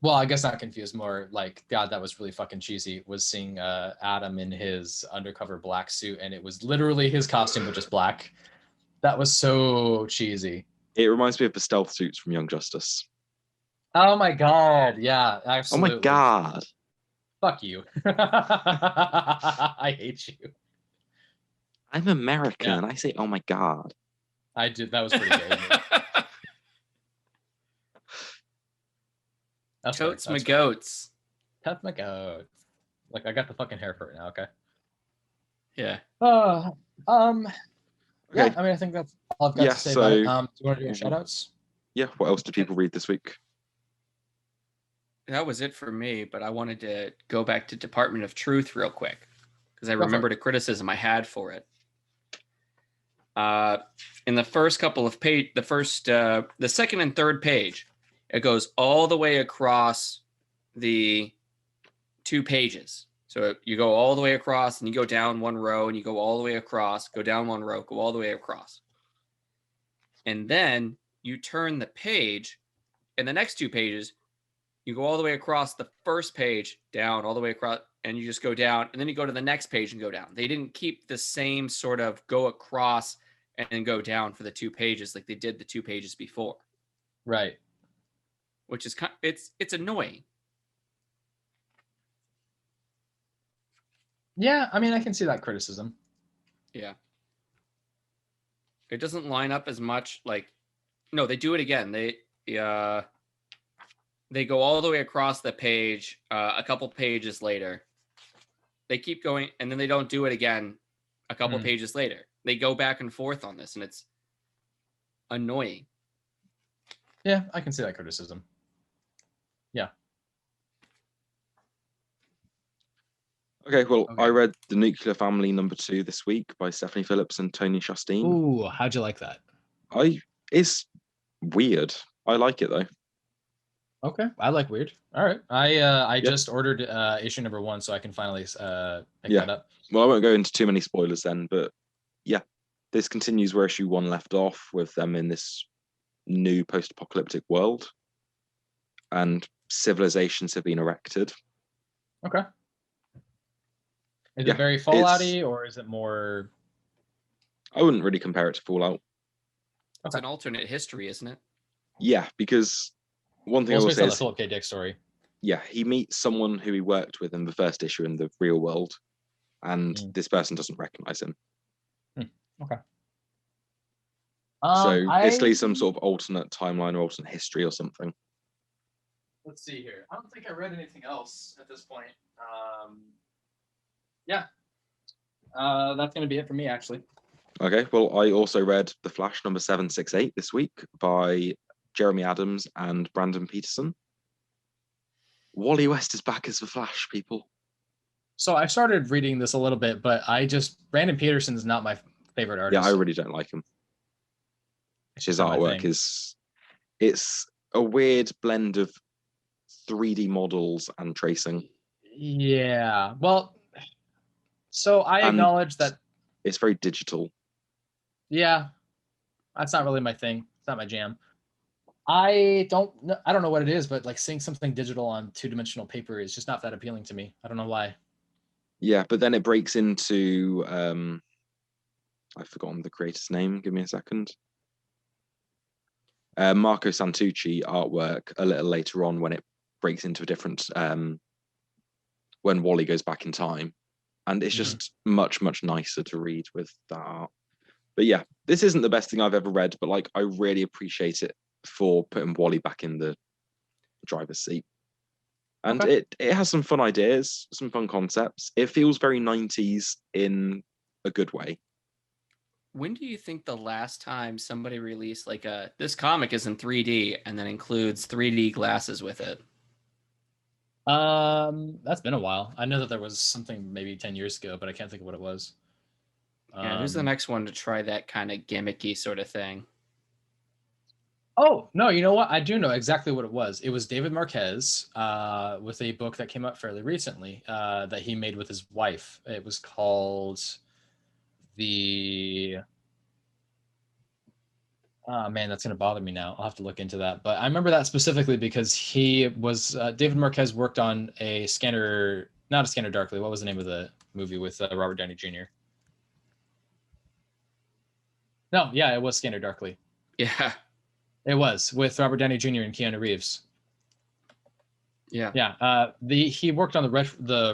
well, I guess not confused, more God, that was really fucking cheesy, was seeing Adam in his undercover black suit, and it was literally his costume but just black. That was so cheesy. It reminds me of the stealth suits from Young Justice. Oh my god. Yeah, Oh absolutely. my god. Fuck you. I hate you. I'm American. Yeah. I say, oh my god. I did. That was pretty good. That's fair. Totes my That's fair. goats. Totes my goats. Like, I got the fucking hair for it now. Okay. Yeah. Yeah. Okay. I mean, I think that's all I've got Yeah, to say about it. so- Do you want to do shout outs? Yeah, what else did people read this week? That was it for me, but I wanted to go back to Department of Truth real quick because I Go for it. remembered a criticism I had for it. In the first couple of the second and third page, it goes all the way across the 2 pages. So you go all the way across and you go down 1 row and you go all the way across, go down 1 row, go all the way across. And then you turn the page, and the next 2 pages, you go all the way across the first page, down all the way across, and you just go down, and then you go to the next page and go down. They didn't keep the same sort of go across and then go down for the 2 pages like they did the 2 pages before, Right. which is it's annoying. Yeah, I mean, I can see that criticism. Yeah. It doesn't line up as much. Like, no, they do it again. They go all the way across the page a couple pages later. They keep going, and then they don't do it again a couple pages later. They go back and forth on this, and it's annoying. Yeah, I can see that criticism. Yeah. Okay, well, Okay. I read The Nuclear Family #2 this week by Stephanie Phillips and Tony Chastain. Ooh, how'd you like that? It's weird. I like it though. Okay, I like weird. All right, I Yeah. just ordered issue #1, so I can finally pick Yeah. that up. Well, I won't go into too many spoilers then, but yeah, this continues where issue 1 left off with them in this new post-apocalyptic world, and civilizations have been erected. Okay. Is Yeah, it very Fallout-y, or is it more? I wouldn't really compare it to Fallout. It's an alternate history, isn't it? Yeah, because one thing Well, I will it's based say on the is, Philip K. Dick story. yeah, he meets someone who he worked with in the first issue in the real world, and this person doesn't recognize him. Okay. So it's clearly some sort of alternate timeline or alternate history or something. Let's see here. I don't think I read anything else at this point. Yeah. That's going to be it for me, actually. Okay, well, I also read The Flash #768 this week by Jeremy Adams and Brandon Peterson. Wally West is back as the Flash, people. So I started reading this a little bit, but Brandon Peterson is not my favorite artist. Yeah, I really don't like him. His artwork it's a weird blend of 3D models and tracing. Yeah. Well, so I acknowledge that it's very digital. Yeah. That's not really my thing. It's not my jam. I don't know what it is, but like seeing something digital on 2-dimensional paper is just not that appealing to me. I don't know why. Yeah, but then it breaks into I've forgotten the creator's name. Give me a second. Marco Santucci artwork a little later on when it breaks into a different when Wally goes back in time, and it's just much nicer to read with that art. But yeah, this isn't the best thing I've ever read, but like I really appreciate it for putting Wally back in the driver's seat. And it has some fun ideas, some fun concepts. It feels very 90s in a good way. When do you think the last time somebody released like this comic is in 3D and then includes 3D glasses with it? That's been a while. I know that there was something maybe 10 years ago, but I can't think of what it was. Yeah, who's the next one to try that kind of gimmicky sort of thing? Oh, no, you know what? I do know exactly what it was. It was David Marquez with a book that came out fairly recently that he made with his wife. It was called Oh man, that's going to bother me now. I'll have to look into that. But I remember that specifically because he was David Marquez worked on not a Scanner Darkly. What was the name of the movie with Robert Downey Jr.? No, yeah, it was Scanner Darkly. Yeah. It was with Robert Downey Jr. and Keanu Reeves. Yeah. Yeah. He worked on the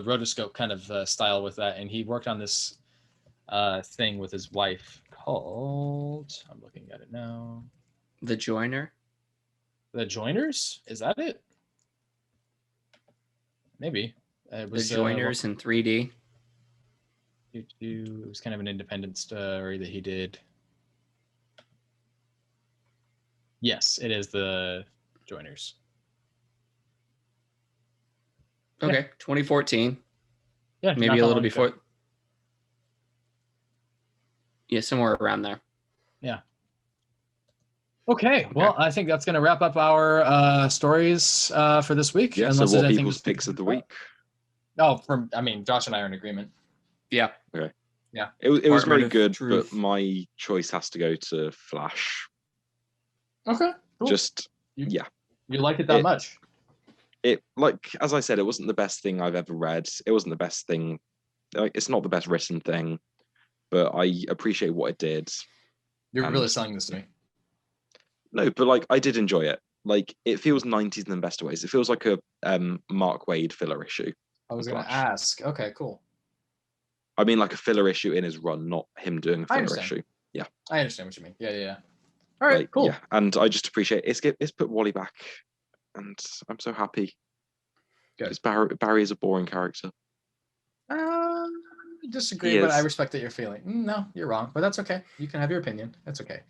rotoscope kind of style with that, and he worked on this thing with his wife called, I'm looking at it now, The Joiner. The Joiners. Is that it? Maybe it was The Joiners in 3D. It was kind of an independent story that he did. Yes, it is The Joiners. Okay, Yeah. 2014. Yeah, Maybe a little before. Yeah, somewhere around there. Yeah. Okay, well, I think that's going to wrap up our stories for this week. Yeah, so what people's picks of the week? Oh, Josh and I are in agreement. Yeah. Okay. Yeah. It was very good, truth. but my choice has to go to Flash. Okay. Cool. You like it that much? It, like, as I said, it wasn't the best thing I've ever read. It wasn't the best thing. Like, it's not the best written thing, but I appreciate what it did. You're really selling this to me. No, but like, I did enjoy it. Like, it feels 90s in the best of ways. It feels like a Mark Waid filler issue. I was going to ask. Okay, cool. I mean, like a filler issue in his run, not him doing a filler issue. Yeah. I understand what you mean. Yeah. All right, cool. Yeah, and I just appreciate it's put Wally back, and I'm so happy. Because Barry is a boring character. Disagree, but I respect that you're feeling. No, you're wrong, but that's okay. You can have your opinion. That's okay.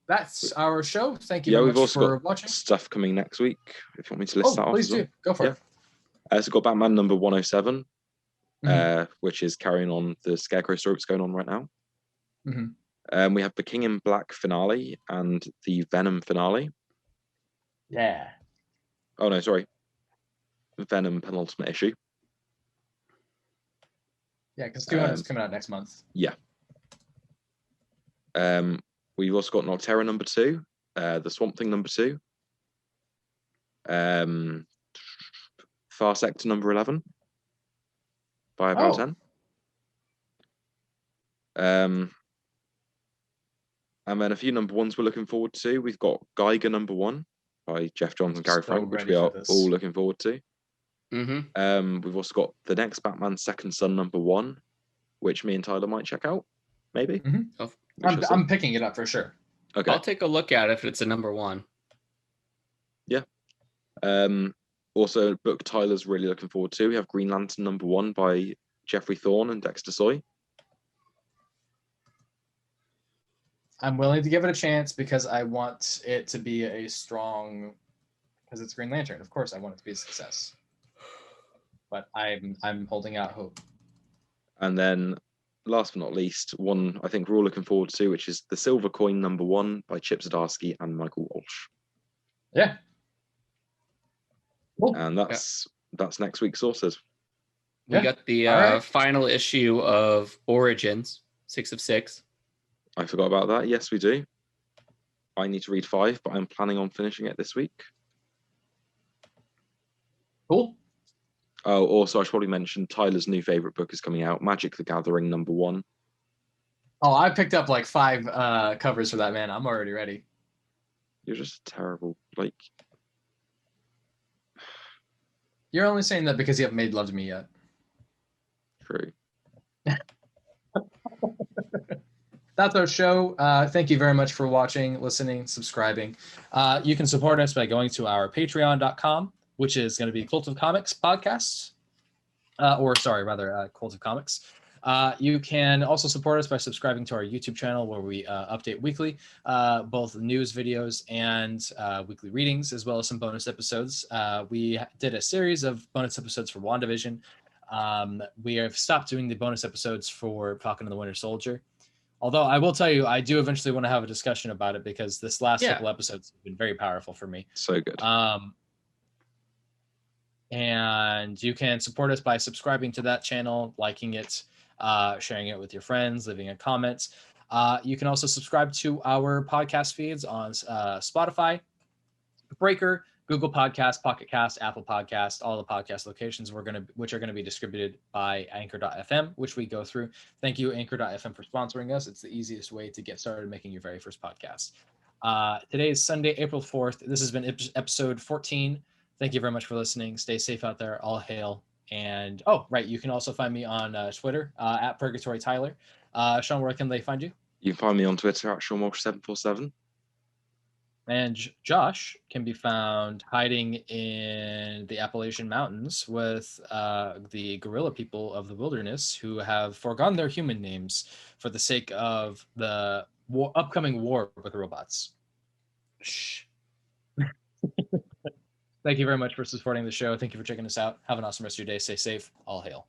That's our show. Thank you very much for watching. Stuff coming next week. If you want me to list that off. Please do. Go for it. So we've got Batman number 107, which is carrying on the Scarecrow story that's going on right now. We have the King in Black finale and the Venom finale. Yeah. Oh no, sorry. Venom penultimate issue. Yeah, because 200 is coming out next month. Yeah. We've also got Nocterra number 2, the Swamp Thing number 2, Far Sector number 11 by about 10. And then a few number ones we're looking forward to. We've got Geiger number 1 by Geoff Johns and Gary Frank, which we are all looking forward to. We've also got the next Batman Second Son number 1, which me and Tyler might check out, maybe. I'm picking it up for sure. Okay, I'll take a look at it if it's a number 1. Yeah. Also, a book Tyler's really looking forward to. We have Green Lantern number 1 by Jeffrey Thorne and Dexter Soy. I'm willing to give it a chance because I want it to be because it's Green Lantern. Of course, I want it to be a success. But I'm holding out hope. And then, last but not least, one I think we're all looking forward to, which is The Silver Coin number 1 by Chip Zdarsky and Michael Walsh. Yeah. Cool. And that's next week sorted. We got the final issue of Origins, 6 of 6. I forgot about that. Yes, we do. I need to read 5, but I'm planning on finishing it this week. Cool. Oh, also, I should probably mention Tyler's new favorite book is coming out, Magic the Gathering number 1. Oh, I picked up like 5 covers for that, man. I'm already ready. You're just terrible. You're only saying that because you haven't made love to me yet. True. That's our show. Thank you very much for watching, listening, subscribing. You can support us by going to our patreon.com, which is going to be Cult of Comics Podcast. Cult of Comics. You can also support us by subscribing to our YouTube channel where we update weekly, both news videos and weekly readings, as well as some bonus episodes. We did a series of bonus episodes for WandaVision. We have stopped doing the bonus episodes for Falcon and the Winter Soldier. Although I will tell you, I do eventually want to have a discussion about it because this last couple episodes have been very powerful for me. So good. And you can support us by subscribing to that channel, liking it, sharing it with your friends, leaving a comment. You can also subscribe to our podcast feeds on Spotify, Breaker, Google Podcast, Pocket Cast, Apple Podcast, all the podcast locations which are gonna be distributed by Anchor.fm, which we go through. Thank you, Anchor.fm, for sponsoring us. It's the easiest way to get started making your very first podcast. Today is Sunday, April 4th. This has been episode 14. Thank you very much for listening. Stay safe out there. All hail. And you can also find me on Twitter at Purgatory Tyler. Sean, where can they find you? You can find me on Twitter at SeanWalsh747. And Josh can be found hiding in the Appalachian Mountains with the guerrilla people of the wilderness who have forgone their human names for the sake of the upcoming war with robots. Shh. Thank you very much for supporting the show. Thank you for checking us out. Have an awesome rest of your day. Stay safe. All hail.